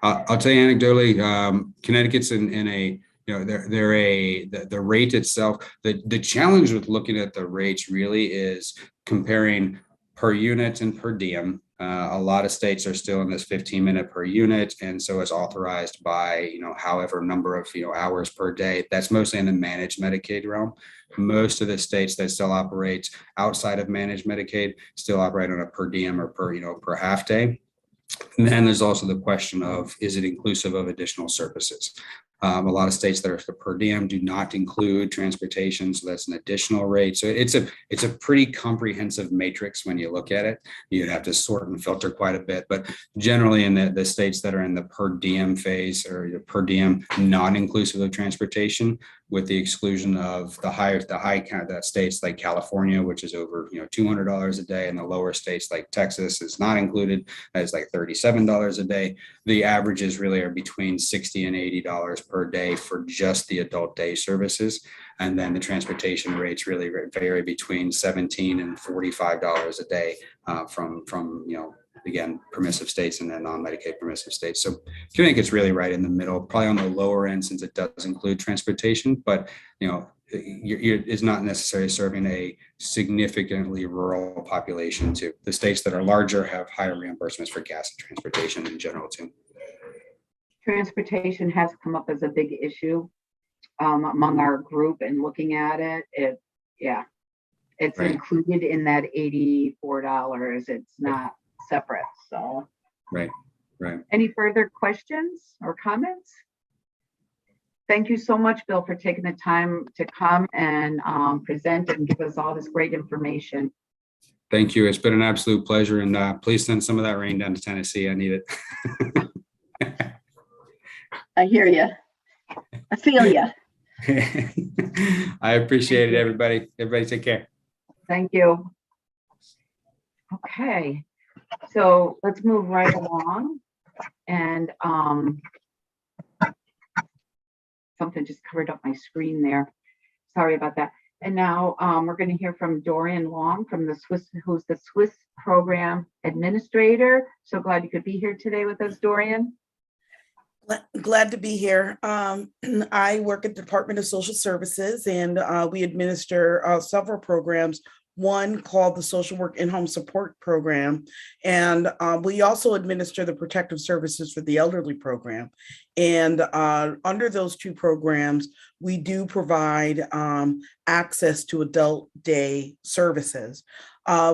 I'll tell you anecdotally, Connecticut's in a, the rate itself, the challenge with looking at the rates really is comparing per unit and per diem. A lot of states are still in this 15-minute per unit, and so it's authorized by however number of hours per day. That's mostly in the managed Medicaid realm. Most of the states that still operate outside of managed Medicaid still operate on a per diem or per half day. And then there's also the question of, is it inclusive of additional services? A lot of states that are per diem do not include transportation, so that's an additional rate. So it's a pretty comprehensive matrix when you look at it. You'd have to sort and filter quite a bit, but generally in the states that are in the per diem phase, or per diem non-inclusive of transportation, with the exclusion of the high kind of that states like California, which is over $200 a day, and the lower states like Texas is not included, as like $37 a day. The averages really are between $60 and $80 per day for just the adult day services. And then the transportation rates really vary between $17 and $45 a day from again, permissive states and then non-Medicaid permissive states. So Connecticut's really right in the middle, probably on the lower end since it does include transportation, but it's not necessarily serving a significantly rural population too. The states that are larger have higher reimbursements for gas and transportation in general too. Transportation has come up as a big issue among our group, and looking at it, it's Right. included in that $84. It's not separate. So Right. any further questions or comments? Thank you so much, Bill, for taking the time to come and present and give us all this great information. Thank you. It's been an absolute pleasure. And please send some of that rain down to Tennessee. I need it. I hear you. I feel you. I appreciate it, everybody. Everybody take care. Thank you. Okay, so let's move right along. And something just covered up my screen there. Sorry about that. And now we're going to hear from Dorian Long from the Swiss, who's the Swiss program administrator. So glad you could be here today with us, Dorian. Glad to be here. I work at the Department of Social Services, and we administer several programs. One called the Social Work In-Home Support Program, and we also administer the Protective Services for the Elderly program. And under those two programs, we do provide access to adult day services.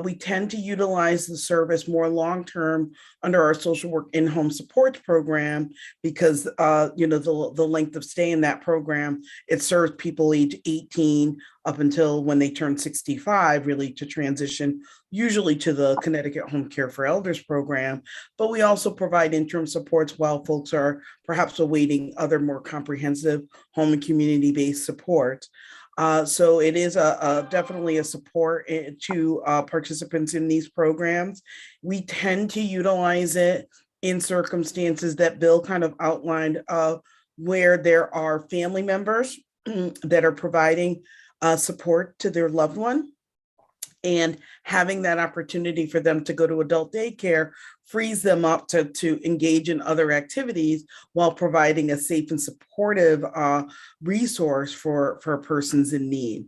We tend to utilize the service more long-term under our social work in-home support program because, the length of stay in that program, it serves people age 18 up until when they turn 65, really to transition usually to the Connecticut Home Care for Elders program. But we also provide interim supports while folks are perhaps awaiting other more comprehensive home and community-based support. So it is definitely a support to participants in these programs. We tend to utilize it in circumstances that Bill kind of outlined where there are family members that are providing support to their loved one. And having that opportunity for them to go to adult daycare frees them up to engage in other activities while providing a safe and supportive resource for persons in need.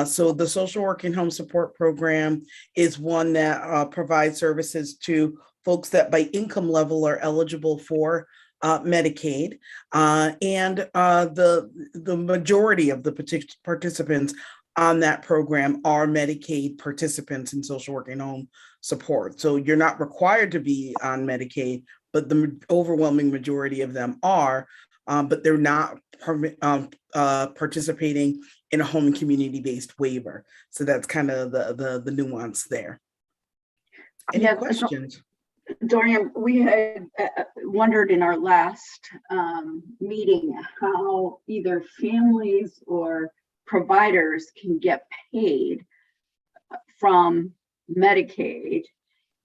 So the Social Work In-Home Support Program is one that provides services to folks that by income level are eligible for Medicaid, and the majority of the participants on that program are Medicaid participants in social work and home support. So you're not required to be on Medicaid, but the overwhelming majority of them are. but they're not participating in a home and community-based waiver. So that's kind of the nuance there. Any Yeah, questions? Dorian, we had wondered in our last meeting how either families or providers can get paid from Medicaid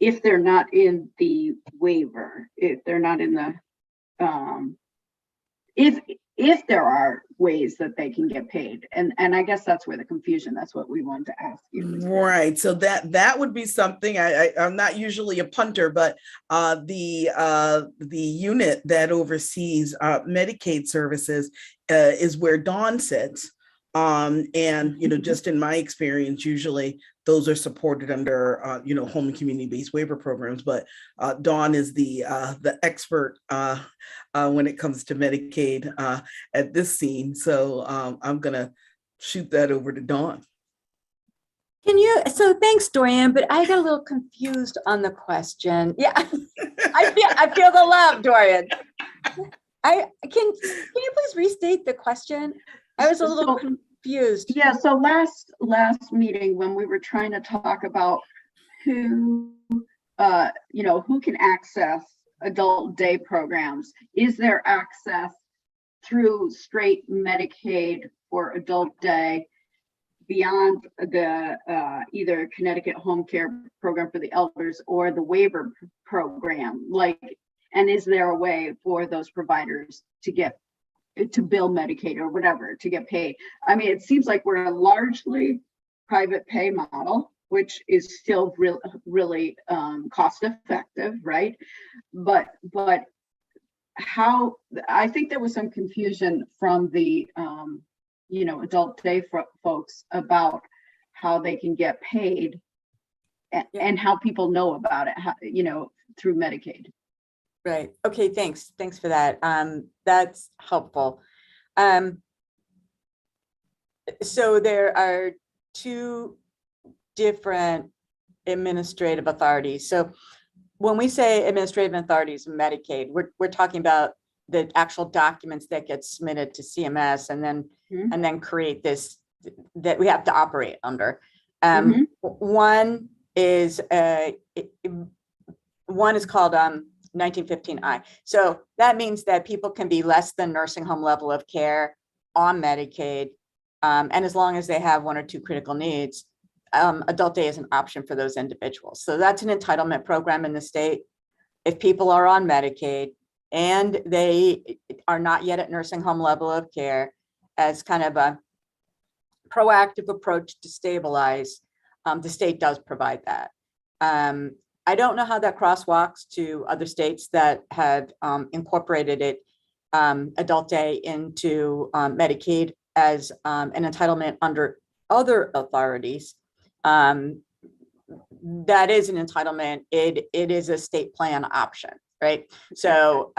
if they're not in the waiver, if they're not in the, if there are ways that they can get paid. And I guess that's where the confusion, that's what we wanted to ask you. Right. So that would be something. I'm not usually a punter, but the unit that oversees Medicaid services is where Dawn sits. And just in my experience, usually those are supported under home and community-based waiver programs. But Dawn is the expert when it comes to Medicaid at this scene. So I'm gonna shoot that over to Dawn. So thanks, Dorian, but I got a little confused on the question. Yeah, I feel the love, Dorian. Can you please restate the question? I was a little confused. Yeah, so last meeting when we were trying to talk about who can access adult day programs, is there access through straight Medicaid for adult day beyond the either Connecticut home care program for the elders or the waiver program? And is there a way for those providers to bill Medicaid or whatever to get paid? I mean, it seems like we're a largely private pay model, which is still really cost effective, right? But how, I think there was some confusion from the adult day folks about how they can get paid and how people know about it, through Medicaid. Right. Okay. Thanks for that. That's helpful. So there are two different administrative authorities. So when we say administrative authorities in Medicaid, we're talking about the actual documents that get submitted to CMS and then create this that we have to operate under. One is called 1915I. So that means that people can be less than nursing home level of care on Medicaid. And as long as they have one or two critical needs, adult day is an option for those individuals. So that's an entitlement program in the state. If people are on Medicaid and they are not yet at nursing home level of care, as kind of a proactive approach to stabilize, the state does provide that. I don't know how that crosswalks to other states that have incorporated it, adult day, into Medicaid as an entitlement under other authorities. That is an entitlement. It is a state plan option, right? So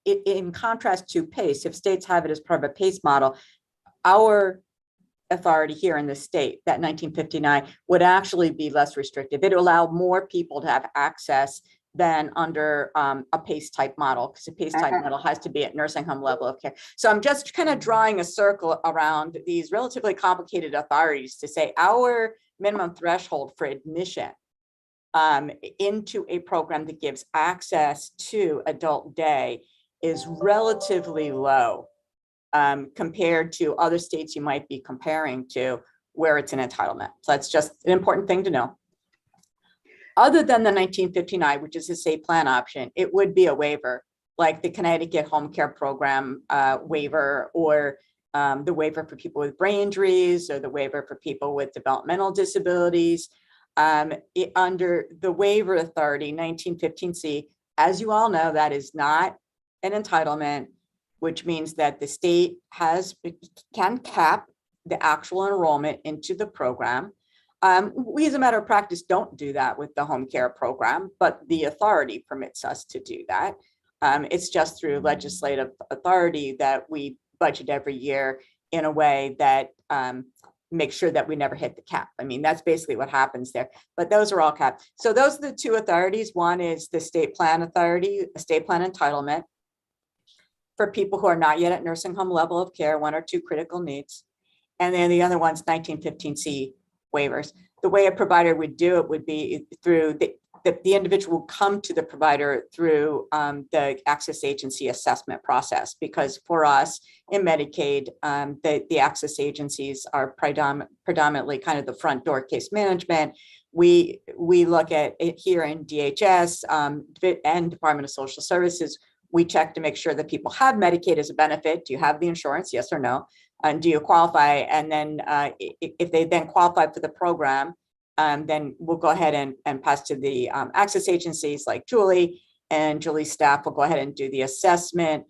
in contrast to PACE, if states have it as part of a PACE model, our authority here in the state, that 1959, would actually be less restrictive. It would allow more people to have access than under a PACE type model, because a PACE type model has to be at nursing home level of care. So I'm just kind of drawing a circle around these relatively complicated authorities to say our minimum threshold for admission into a program that gives access to adult day is relatively low compared to other states you might be comparing to where it's an entitlement. So that's just an important thing to know. Other than the 1959, which is a state plan option, it would be a waiver, like the Connecticut home care program waiver, or the waiver for people with brain injuries, or the waiver for people with developmental disabilities. Under the waiver authority, 1915C, as you all know, that is not an entitlement, which means that the state can cap the actual enrollment into the program. We, as a matter of practice, don't do that with the home care program, but the authority permits us to do that. It's just through legislative authority that we budget every year in a way that make sure that we never hit the cap. I mean, that's basically what happens there, but those are all capped. So those are the two authorities. One is the state plan authority, state plan entitlement for people who are not yet at nursing home level of care, 1 or 2 critical needs. And then the other one's 1915C waivers. The way a provider would do it would be through the individual will come to the provider through the access agency assessment process, because for us in Medicaid, the access agencies are predominantly kind of the front door case management. We look at it here in DHS and Department of Social Services. We check to make sure that people have Medicaid as a benefit. Do you have the insurance? Yes or no? And do you qualify? And then if they then qualify for the program, then we'll go ahead and pass to the access agencies like Julie, and Julie's staff will go ahead and do the assessment,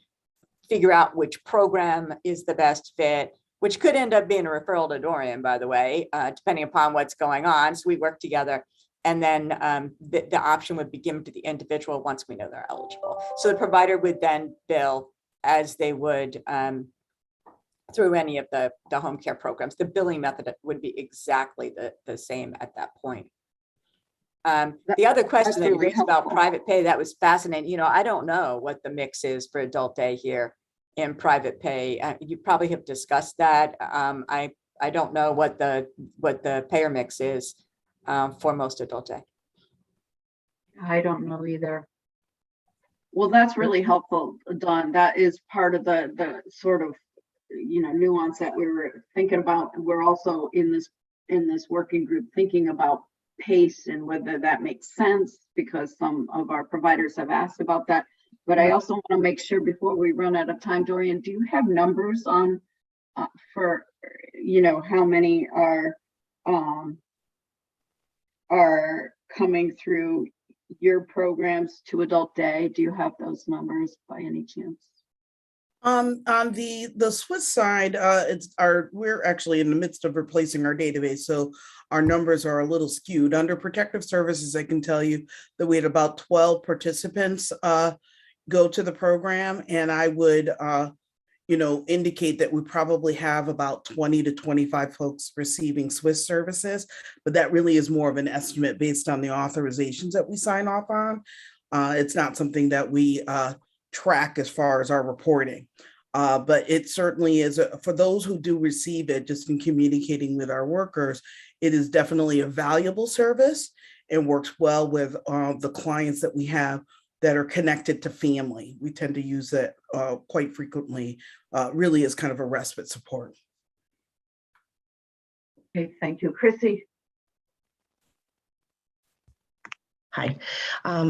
figure out which program is the best fit, which could end up being a referral to Dorian, by the way, depending upon what's going on. So we work together. And then the option would be given to the individual once we know they're eligible. So the provider would then bill as they would through any of the home care programs. The billing method would be exactly the same at that point. The other question that you really raised about helpful. private pay, that was fascinating. You know, I don't know what the mix is for adult day here in private pay. You probably have discussed that. I don't know what the payer mix is for most adult day. I don't know either. Well, that's really helpful, Dawn. That is part of the sort of, nuance that we were thinking about. We're also in this working group thinking about pace and whether that makes sense, because some of our providers have asked about that. But I also want to make sure before we run out of time, Dorian, do you have numbers on for how many are coming through your programs to adult day? Do you have those numbers by any chance? On the Swiss side, we're actually in the midst of replacing our database, so our numbers are a little skewed. Under protective services, I can tell you that we had about 12 participants go to the program, and I would indicate that we probably have about 20 to 25 folks receiving Swiss services, but that really is more of an estimate based on the authorizations that we sign off on. It's not something that we track as far as our reporting. But it certainly is, for those who do receive it, just in communicating with our workers, it is definitely a valuable service and works well with the clients that we have that are connected to family. We tend to use it quite frequently, really as kind of a respite support. Okay, thank you. Chrissy? Hi.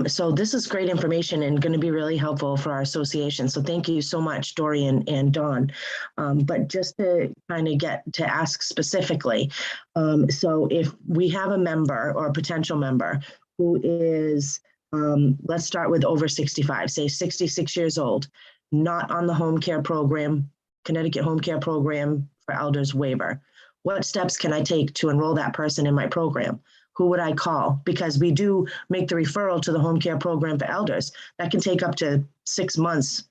So this is great information and going to be really helpful for our association. So thank you so much, Dorian and Dawn. But just to kind of get to ask specifically, so if we have a member or a potential member who is, let's start with over 65, say 66 years old, not on the home care program, Connecticut Home Care Program for Elders waiver, what steps can I take to enroll that person in my program? Who would I call? Because we do make the referral to the home care program for elders. That can take up to 6 months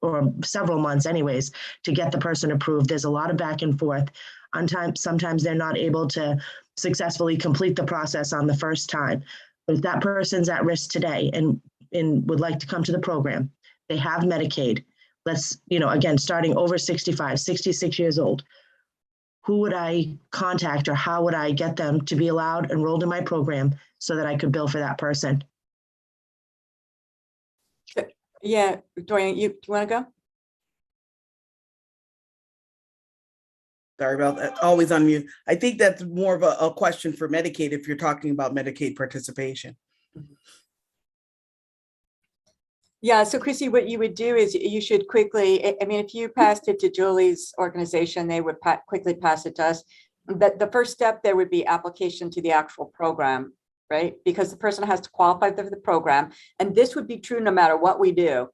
or several months anyways to get the person approved. There's a lot of back and forth. Sometimes they're not able to successfully complete the process on the first time. But if that person's at risk today and would like to come to the program, they have Medicaid. Let's, again, starting over 65, 66 years old. Who would I contact or how would I get them to be enrolled in my program so that I could bill for that person? Yeah, Dorian, do you want to go? Sorry about that, always on mute. I think that's more of a question for Medicaid if you're talking about Medicaid participation. Yeah, so Chrissy, what you would do is you should quickly, if you passed it to Julie's organization, they would quickly pass it to us. But the first step there would be application to the actual program, right? Because the person has to qualify for the program. And this would be true no matter what we do.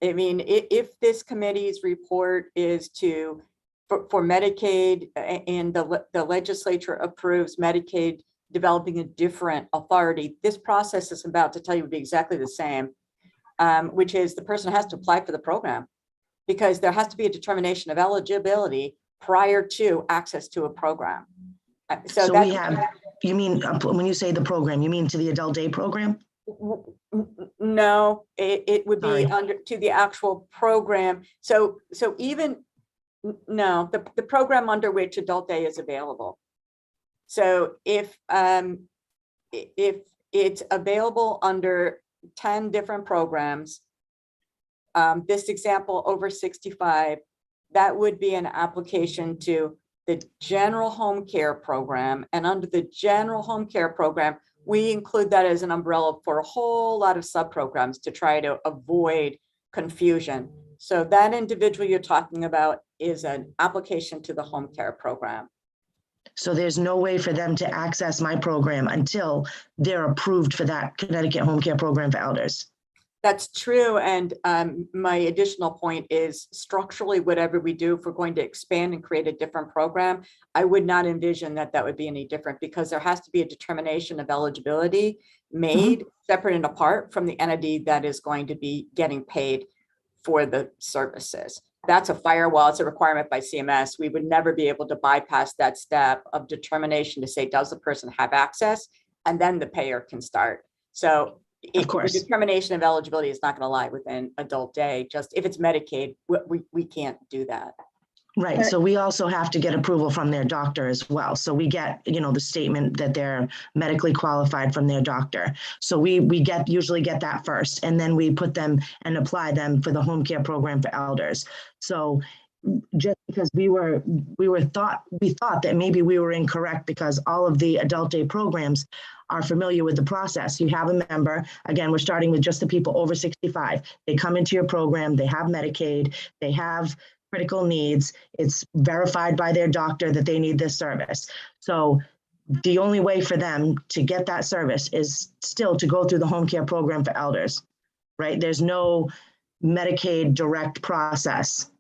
If this committee's report is for Medicaid and the legislature approves Medicaid developing a different authority, this process is about to tell you would be exactly the same. Which is the person has to apply for the program because there has to be a determination of eligibility prior to access to a program. So So we that's, have, you mean, when you say the program, you mean to the adult day program? no, it would be Sorry. under, to the actual program. So even, no, the program under which adult day is available. So if it's available under 10 different programs, this example over 65, that would be an application to the general home care program. And under the general home care program, we include that as an umbrella for a whole lot of sub-programs to try to avoid confusion. So that individual you're talking about is an application to the home care program. So there's no way for them to access my program until they're approved for that Connecticut Home Care Program for Elders. That's true. And my additional point is structurally, whatever we do, if we're going to expand and create a different program, I would not envision that that would be any different, because there has to be a determination of eligibility made separate and apart from the entity that is going to be getting paid for the services. That's a firewall. It's a requirement by CMS. We would never be able to bypass that step of determination to say, does the person have access? And then the payer can start. So Of course. the determination of eligibility is not going to lie within adult day. Just if it's Medicaid, we can't do that. Right, so we also have to get approval from their doctor as well. So we get, the statement that they're medically qualified from their doctor. So we usually get that first, and then we put them and apply them for the home care program for elders. So just because we thought that maybe we were incorrect, because all of the adult day programs are familiar with the process. You have a member, again, we're starting with just the people over 65. They come into your program, they have Medicaid, they have critical needs. It's verified by their doctor that they need this service. So the only way for them to get that service is still to go through the home care program for elders, right? There's no Medicaid direct process.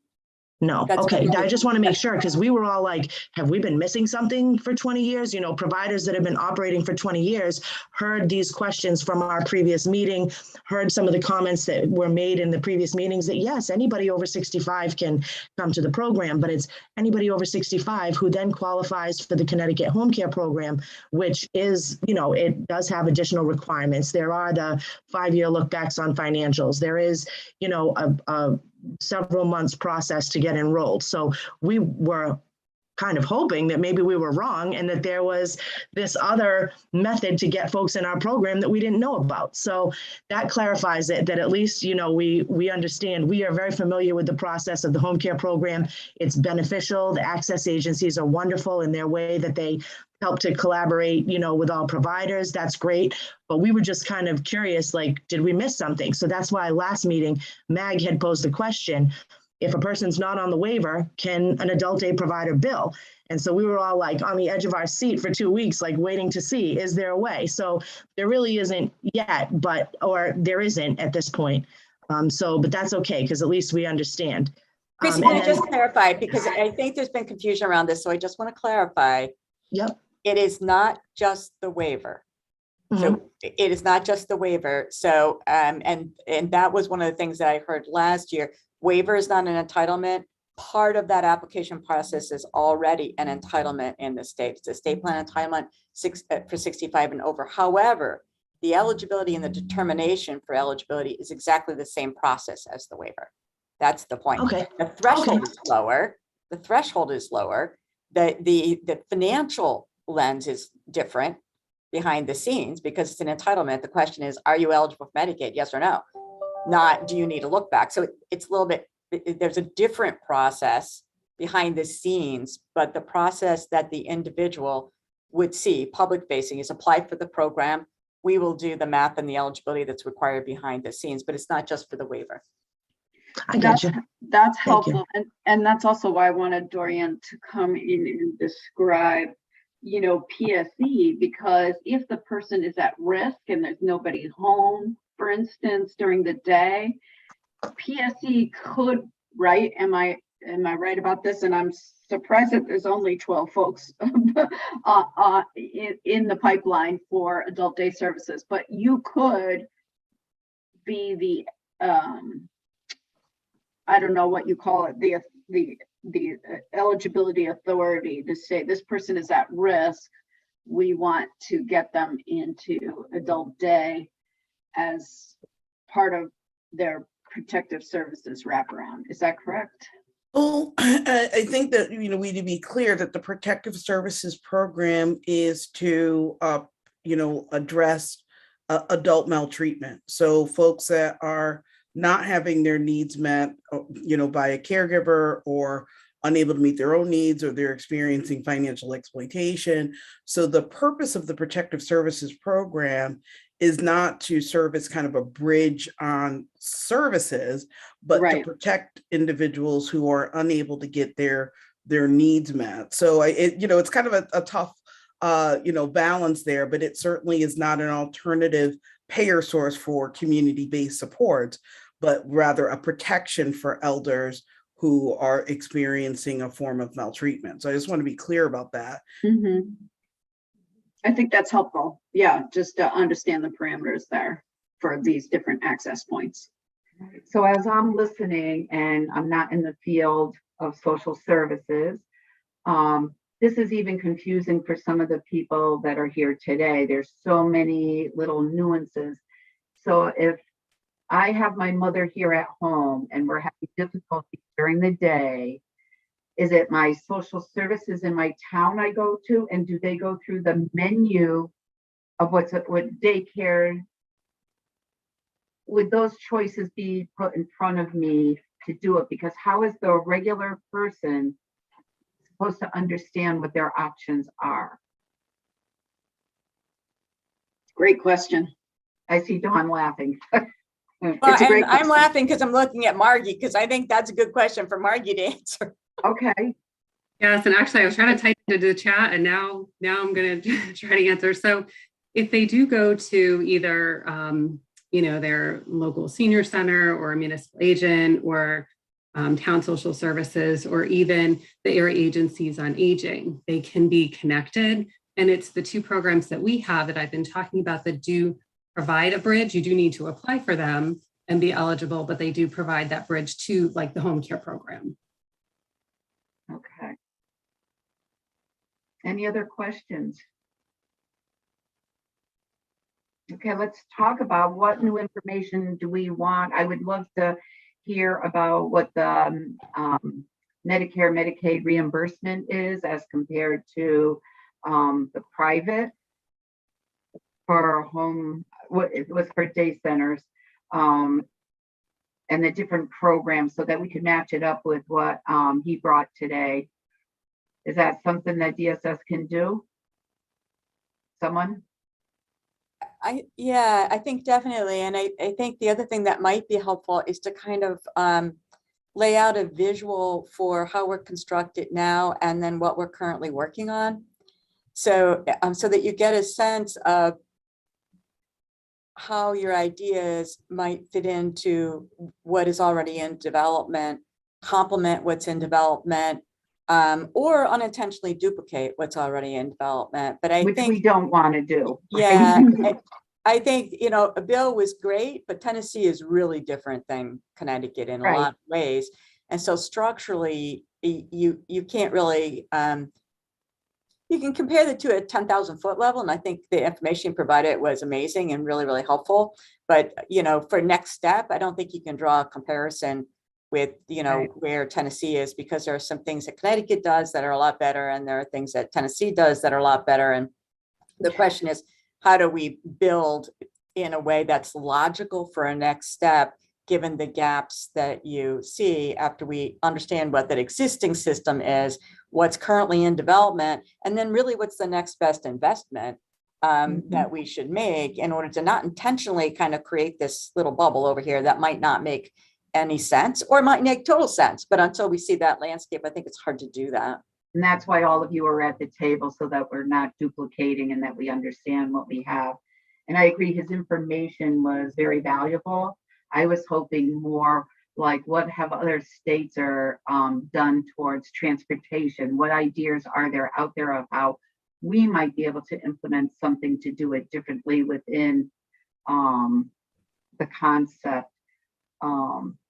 No, That's okay, correct. I just want to make sure, because we were all like, have we been missing something for 20 years? Providers that have been operating for 20 years heard these questions from our previous meeting, heard some of the comments that were made in the previous meetings that yes, anybody over 65 can come to the program, but it's anybody over 65 who then qualifies for the Connecticut Home Care Program, which is, it does have additional requirements. There are the 5-year look backs on financials. There is, a several months process to get enrolled. So we were kind of hoping that maybe we were wrong and that there was this other method to get folks in our program that we didn't know about. So that clarifies it, that at least, we understand. We are very familiar with the process of the home care program. It's beneficial. The access agencies are wonderful in their way that they help to collaborate, with all providers. That's great. But we were just kind of curious, like, did we miss something? So that's why last meeting, Mag had posed the question, if a person's not on the waiver, can an adult day provider bill? And so we were all like on the edge of our seat for 2 weeks, like waiting to see, is there a way? So there really isn't yet, or there isn't at this point. But that's okay, because at least we understand. Chris, And can I then- just clarify, because I think there's been confusion around this, so I just want to clarify. Yep. It is not just the waiver. So it is not just the waiver. So, and that was one of the things that I heard last year. Waiver is not an entitlement. Part of that application process is already an entitlement in the state. It's a state plan entitlement for 65 and over. However, the eligibility and the determination for eligibility is exactly the same process as the waiver. That's the point. Okay. The threshold is lower. The threshold is lower. The financial lens is different behind the scenes because it's an entitlement. The question is, are you eligible for Medicaid? Yes or no? Not, do you need a look back? So it's a little bit, there's a different process behind the scenes, but the process that the individual would see public facing is apply for the program. We will do the math and the eligibility that's required behind the scenes, but it's not just for the waiver. I get you. That's Thank you. helpful. And that's also why I wanted Dorian to come in and describe, PSE, because if the person is at risk and there's nobody home, for instance, during the day, PSE could, right? Am I right about this? And I'm surprised that there's only 12 folks in the pipeline for adult day services, but you could be the, I don't know what you call it, the the eligibility authority to say this person is at risk. We want to get them into adult day as part of their protective services wraparound. Is that correct? Well, I think that, we need to be clear that the protective services program is to, address adult maltreatment. So folks that are not having their needs met, by a caregiver, or unable to meet their own needs, or they're experiencing financial exploitation. So the purpose of the protective services program is not to serve as kind of a bridge on services, but to Right. protect individuals who are unable to get their needs met. So it's kind of a tough, balance there, but it certainly is not an alternative payer source for community-based supports, but rather a protection for elders who are experiencing a form of maltreatment. So I just want to be clear about that. Mhm. I think that's helpful. Yeah, just to understand the parameters there for these different access points. So as I'm listening, and I'm not in the field of social services, this is even confusing for some of the people that are here today. There's so many little nuances. So if I have my mother here at home and we're having difficulty during the day, is it my social services in my town I go to? And do they go through the menu of what daycare? Would those choices be put in front of me to do it? Because how is the regular person supposed to understand what their options are? Great question. I see Dawn laughing. Well, It's a great and I'm question. laughing because I'm looking at Margie, because I think that's a good question for Margie to answer. Okay, Yes, and actually I was trying to type into the chat, and now I'm going to try to answer. So if they do go to either, their local senior center or a municipal agent or town social services, or even the area agencies on aging, they can be connected. And it's the two programs that we have that I've been talking about that do provide a bridge. You do need to apply for them and be eligible, but they do provide that bridge to like the home care program. okay. Any other questions? Okay, let's talk about what new information do we want. I would love to hear about what the Medicare, Medicaid reimbursement is as compared to the private for home, what it was for day centers, and the different programs so that we can match it up with what he brought today. Is that something that DSS can do? Someone? I think definitely. And I think the other thing that might be helpful is to kind of lay out a visual for how we're constructed now and then what we're currently working on. So, so that you get a sense of how your ideas might fit into what is already in development, complement what's in development, or unintentionally duplicate what's already in development. But I Which think we don't want to do. yeah, I think, Bill was great, but Tennessee is really different than Connecticut in a Right. lot of ways. And so structurally, you can't really, you can compare the two at 10,000 foot level. And I think the information provided was amazing and really, really helpful. But, for next step, I don't think you can draw a comparison with, Right. where Tennessee is, because there are some things that Connecticut does that are a lot better. And there are things that Tennessee does that are a lot better. And the question is, how do we build in a way that's logical for a next step, given the gaps that you see after we understand what that existing system is, what's currently in development, and then really what's the next best investment that we should make in order to not intentionally kind of create this little bubble over here that might not make any sense or might make total sense. But until we see that landscape, I think it's hard to do that. And that's why all of you are at the table, so that we're not duplicating and that we understand what we have. And I agree, his information was very valuable. I was hoping more like, what have other states are done towards transportation? What ideas are there out there of how we might be able to implement something to do it differently within the concept?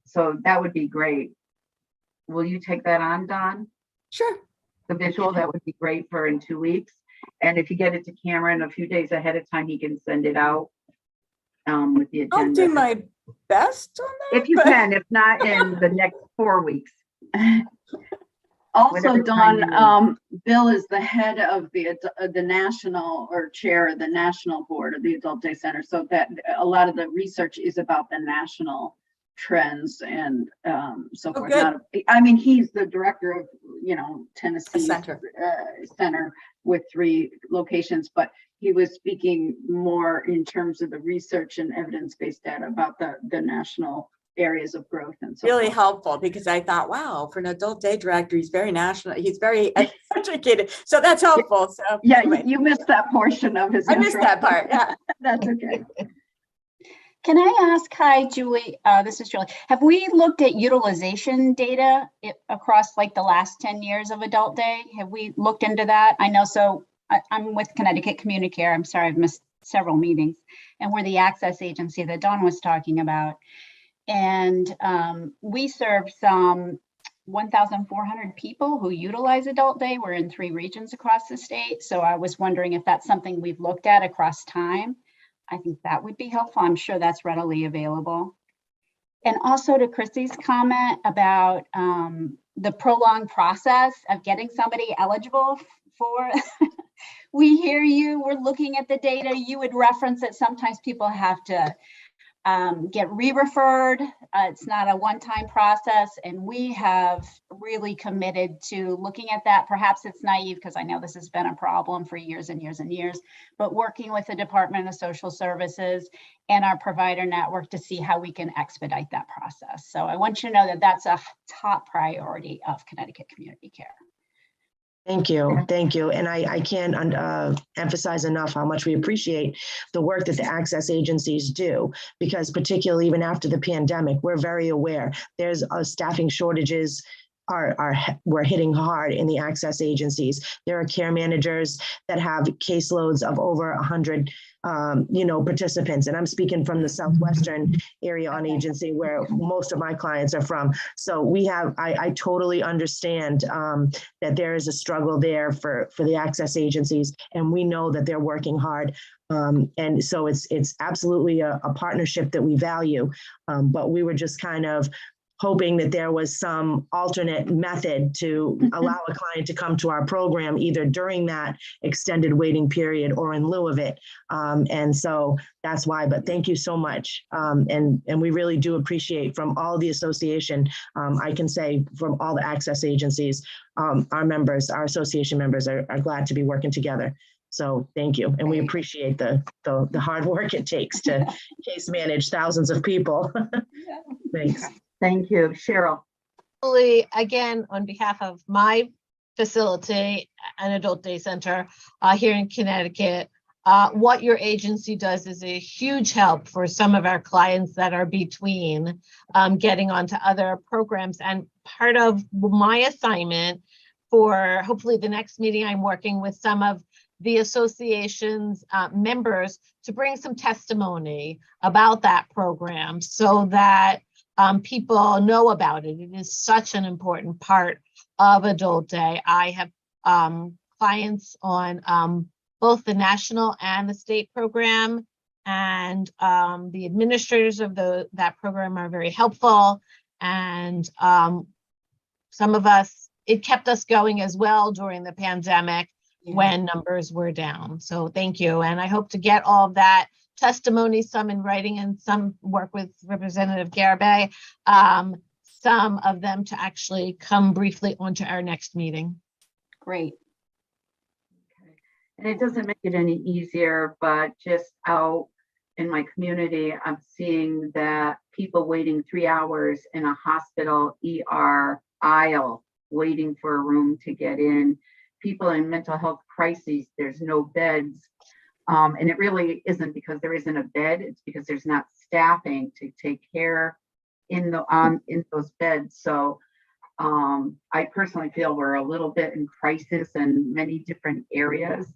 So that would be great. will you take that on, Don? Sure. The visual, that would be great for in 2 weeks. And if you get it to Cameron a few days ahead of time, he can send it out with the I'll agenda. do my best on that. If you but- can, if not in the next 4 weeks. Also, Whatever time you Dawn, Bill is the head of the national, or chair of the national board of the Adult Day Center. So that a lot of the research is about the national trends and so Oh, forth. good. I mean, he's the director of, Tennessee center. Center with 3 locations, but he was speaking more in terms of the research and evidence-based data about the national areas of growth and so Really forth. helpful, because I thought, wow, for an adult day director, he's very national. He's very educated. So that's helpful. So Yeah, anyway, you missed that portion of his I missed intro. that part. Yeah. That's okay. Can I ask, hi, Julie, this is Julie. Have we looked at utilization data across like the last 10 years of Adult Day? Have we looked into that? I know, so I'm with Connecticut Communicare. I'm sorry, I've missed several meetings. And we're the access agency that Dawn was talking about. And we serve some 1,400 people who utilize Adult Day. We're in 3 regions across the state. So I was wondering if that's something we've looked at across time. I think that would be helpful. I'm sure that's readily available. And also to Chrissy's comment about the prolonged process of getting somebody eligible for, we hear you, we're looking at the data, you would reference that sometimes people have to get re-referred. It's not a one-time process, and we have really committed to looking at that. Perhaps it's naive because I know this has been a problem for years and years and years, but working with the Department of Social Services and our provider network to see how we can expedite that process. So I want you to know that that's a top priority of Connecticut Community Care. Thank you. Thank you. And I can't emphasize enough how much we appreciate the work that the access agencies do, because particularly even after the pandemic, we're very aware there's staffing shortages we're hitting hard in the access agencies. There are care managers that have caseloads of over 100 participants. And I'm speaking from the Southwestern area on agency where most of my clients are from. So I totally understand that there is a struggle there for the access agencies, and we know that they're working hard. And so it's absolutely a partnership that we value, but we were just kind of hoping that there was some alternate method to allow a client to come to our program either during that extended waiting period or in lieu of it. And so that's why, but thank you so much. And we really do appreciate from all the association, I can say from all the access agencies, our members, our association members are glad to be working together. So thank you. And we appreciate the hard work it takes to case manage thousands of people. Thanks. Thank you. Cheryl. Again, on behalf of my facility, an adult day center here in Connecticut, what your agency does is a huge help for some of our clients that are between getting onto other programs. And part of my assignment for hopefully the next meeting, I'm working with some of the association's members to bring some testimony about that program so that people know about it. It is such an important part of Adult Day. I have clients on both the national and the state program, and the administrators of that program are very helpful. And some of us, it kept us going as well during the pandemic when numbers were down. So thank you. And I hope to get all of that testimony, some in writing and some work with Representative Garibay, some of them to actually come briefly onto our next meeting. Great. Okay. And it doesn't make it any easier, but just out in my community, I'm seeing that people waiting 3 hours in a hospital ER aisle, waiting for a room to get in. People in mental health crises, there's no beds. And it really isn't because there isn't a bed, it's because there's not staffing to take care in those beds. So I personally feel we're a little bit in crisis in many different areas,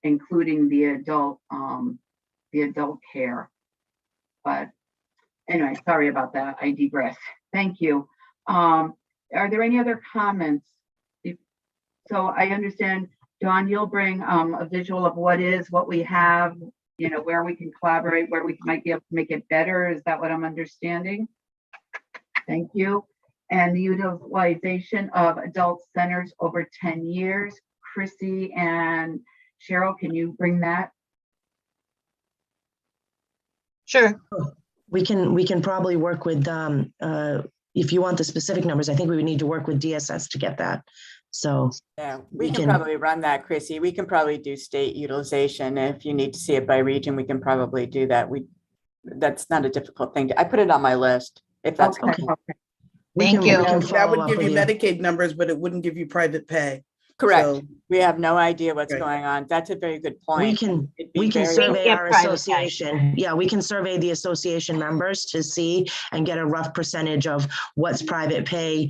including the adult care. But anyway, sorry about that. I digress. Thank you. Are there any other comments? So I understand, Dawn, you'll bring a visual of what we have, where we can collaborate, where we might be able to make it better. Is that what I'm understanding? Thank you. And the utilization of adult centers over 10 years. Chrissy and Cheryl, can you bring that? Sure. We can probably work with, if you want the specific numbers, I think we would need to work with DSS to get that. So Yeah, we We can can- probably run that, Chrissy. We can probably do state utilization. If you need to see it by region, we can probably do that. That's not a difficult thing. I put it on my list, if that's Okay, helpful. okay. we Thank can- we you. can That follow would up give with you Medicaid numbers, but it wouldn't give you private pay. Correct. So- We have no idea what's Right. going on. That's a very good We point. can, It'd be we can very- survey Get our private pay. association. Yeah, we can survey the association members to see and get a rough percentage of what's private pay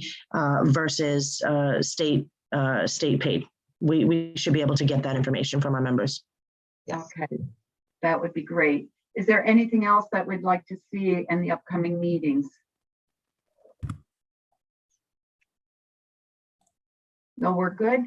versus state paid. We should be able to get that information from our members. Okay, that would be great. Is there anything else that we'd like to see in the upcoming meetings? No, we're good?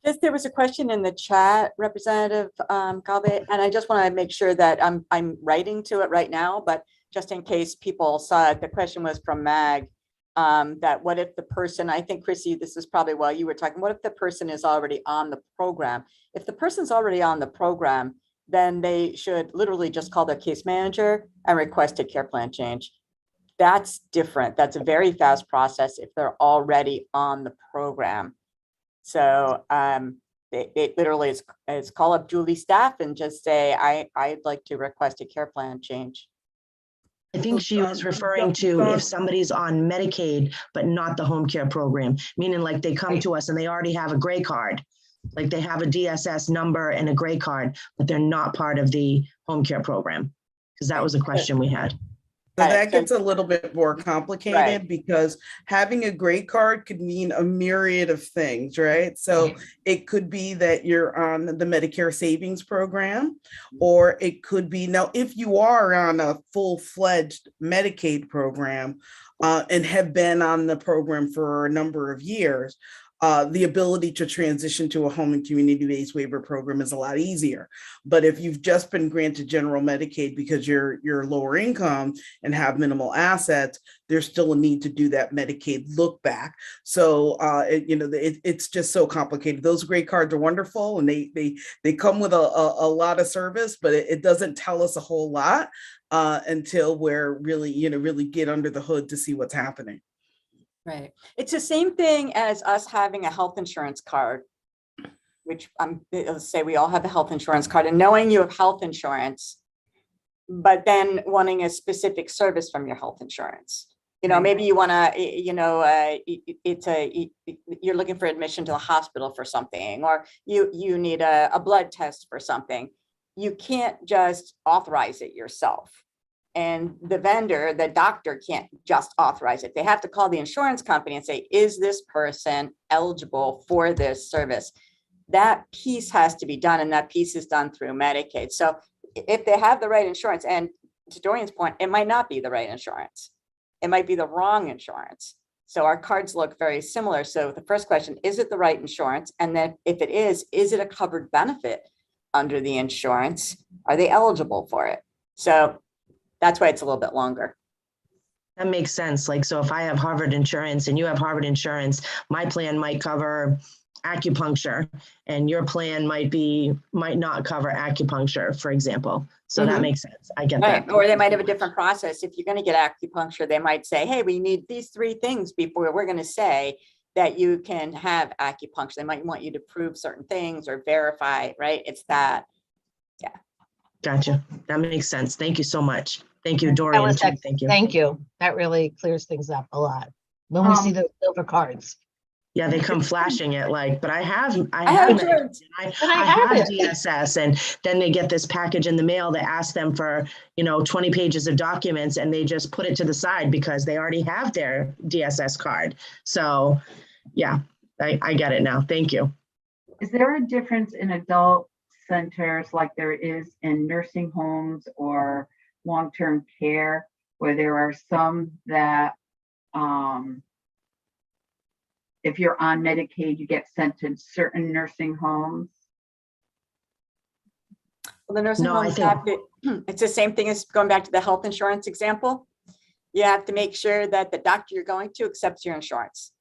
Just, there was a question in the chat, Representative Galvin, and I just want to make sure that I'm writing to it right now, but just in case people saw it, the question was from Mag. That what if the person, I think Chrissy, this is probably while you were talking, what if the person is already on the program? If the person's already on the program, then they should literally just call their case manager and request a care plan change. That's different. That's a very fast process if they're already on the program. So it literally is call up Julie's staff and just say, I'd like to request a care plan change. I think she was referring to if somebody's on Medicaid, but not the home care program, meaning like they come to us and they already have a gray card. Like they have a DSS number and a gray card, but they're not part of the home care program. Because that was a question we had. So Right, that so- gets a little bit more complicated Right. because having a gray card could mean a myriad of things, right? So it could be that you're on the Medicare Savings Program, or it could be, now, if you are on a full-fledged Medicaid program and have been on the program for a number of years, the ability to transition to a home and community-based waiver program is a lot easier. But if you've just been granted general Medicaid because you're lower income and have minimal assets, there's still a need to do that Medicaid look back. So it's just so complicated. Those gray cards are wonderful and they come with a lot of service, but it doesn't tell us a whole lot until we're really get under the hood to see what's happening. Right. It's the same thing as us having a health insurance card, which let's say we all have a health insurance card, and knowing you have health insurance, but then wanting a specific service from your health insurance. Maybe you want to, you're looking for admission to the hospital for something, or you need a blood test for something. You can't just authorize it yourself. And the vendor, the doctor, can't just authorize it. They have to call the insurance company and say, is this person eligible for this service? That piece has to be done, and that piece is done through Medicaid. So if they have the right insurance, and to Dorian's point, it might not be the right insurance. It might be the wrong insurance. So our cards look very similar. So the first question, is it the right insurance? And then if it is it a covered benefit under the insurance? Are they eligible for it? So that's why it's a little bit longer. That makes sense. Like, so if I have Harvard insurance and you have Harvard insurance, my plan might cover acupuncture and your plan might not cover acupuncture, for example. So that Mhm. makes sense. I get Right. that. Or they might have a different process. If you're going to get acupuncture, they might say, hey, we need these 3 things before we're going to say that you can have acupuncture. They might want you to prove certain things or verify, right? It's that. Gotcha. That makes sense. Thank you so much. Thank you, Dorian. was too. excellent. Thank you. Thank you. That really clears things up a lot. When we see those silver cards. Yeah, they come flashing it like, but I have have Medicaid, insurance. and And I I have have it. DSS, and then they get this package in the mail that asks them for, 20 pages of documents, and they just put it to the side because they already have their DSS card. So, yeah, I get it now. Thank you. Is there a difference in adult centers like there is in nursing homes or long-term care, where there are some that if you're on Medicaid, you get sent to certain nursing homes. Well, the nursing No, I homes think- have to, it's the same thing as going back to the health insurance example. You have to make sure that the doctor you're going to accepts your insurance.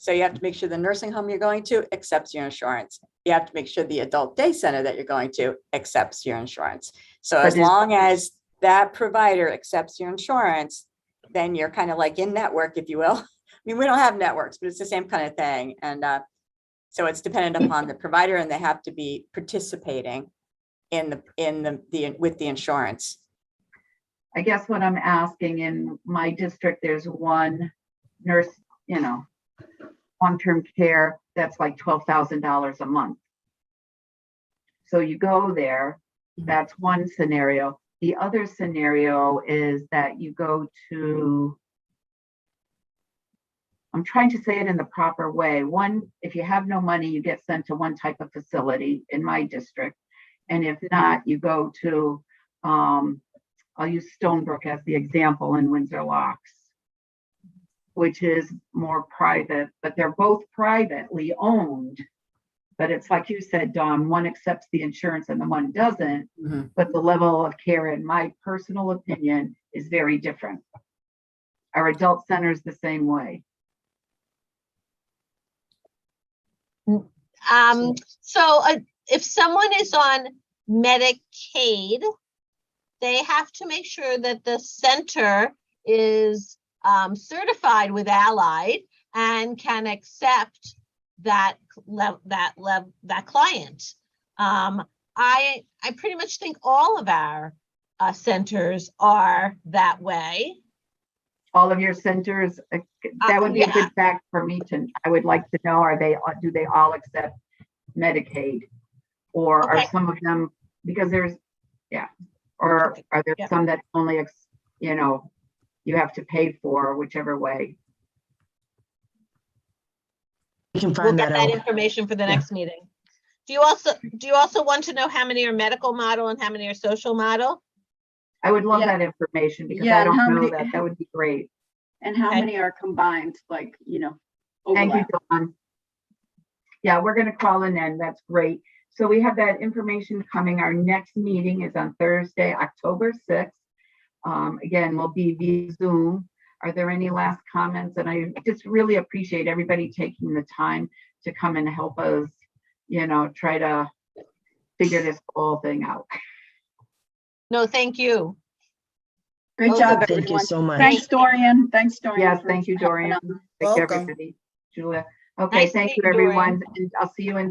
So you have to make sure the nursing home you're going to accepts your insurance. You have to make sure the adult day center that you're going to accepts your insurance. So But as is- long as that provider accepts your insurance, then you're kind of like in network, if you will. I mean, we don't have networks, but it's the same kind of thing. And so it's dependent upon the provider, and they have to be participating in the with the insurance. I guess what I'm asking, in my district, there's one nurse, long-term care, that's like $12,000 a month. So you go there, that's one scenario. The other scenario is that you go to, I'm trying to say it in the proper way. One, if you have no money, you get sent to one type of facility in my district. And if not, you go to, I'll use Stonebrook as the example in Windsor Locks, which is more private, but they're both privately owned. But it's like you said, Dawn, one accepts the insurance and the one doesn't, but the level of care, in my personal opinion, is very different. Our adult center is the same way. So if someone is on Medicaid, they have to make sure that the center is certified with Allied and can accept that client. I pretty much think all of our centers are that way. All of your centers, that would be a Yeah. good fact for me I would like to know, do they all accept Medicaid? Or are Okay. some of them, because or are there Yeah. some that only, you have to pay for, whichever way? We can We'll find get that that out. information for the Yeah. next meeting. Do you also want to know how many are medical model and how many are social model? I would love Yeah. that information because Yeah, I and don't how know many- that. That would be great. And how Okay. many are combined, like, Thank you, overlap? Dawn. Yeah, we're gonna call in then. That's great. So we have that information coming. Our next meeting is on Thursday, October 6th. Again, we'll be via Zoom. Are there any last comments? And I just really appreciate everybody taking the time to come and help us, try to figure this whole thing out. No, thank you. Great Those job, are- Thank you everyone. so much. Thanks, Dorian. Thanks, Dorian. Yes, for thank you, helping Dorian. out. Take care, Welcome. everybody. Julia. Okay, Nice to thank meet you, you, Dorian. everyone. And I'll see you in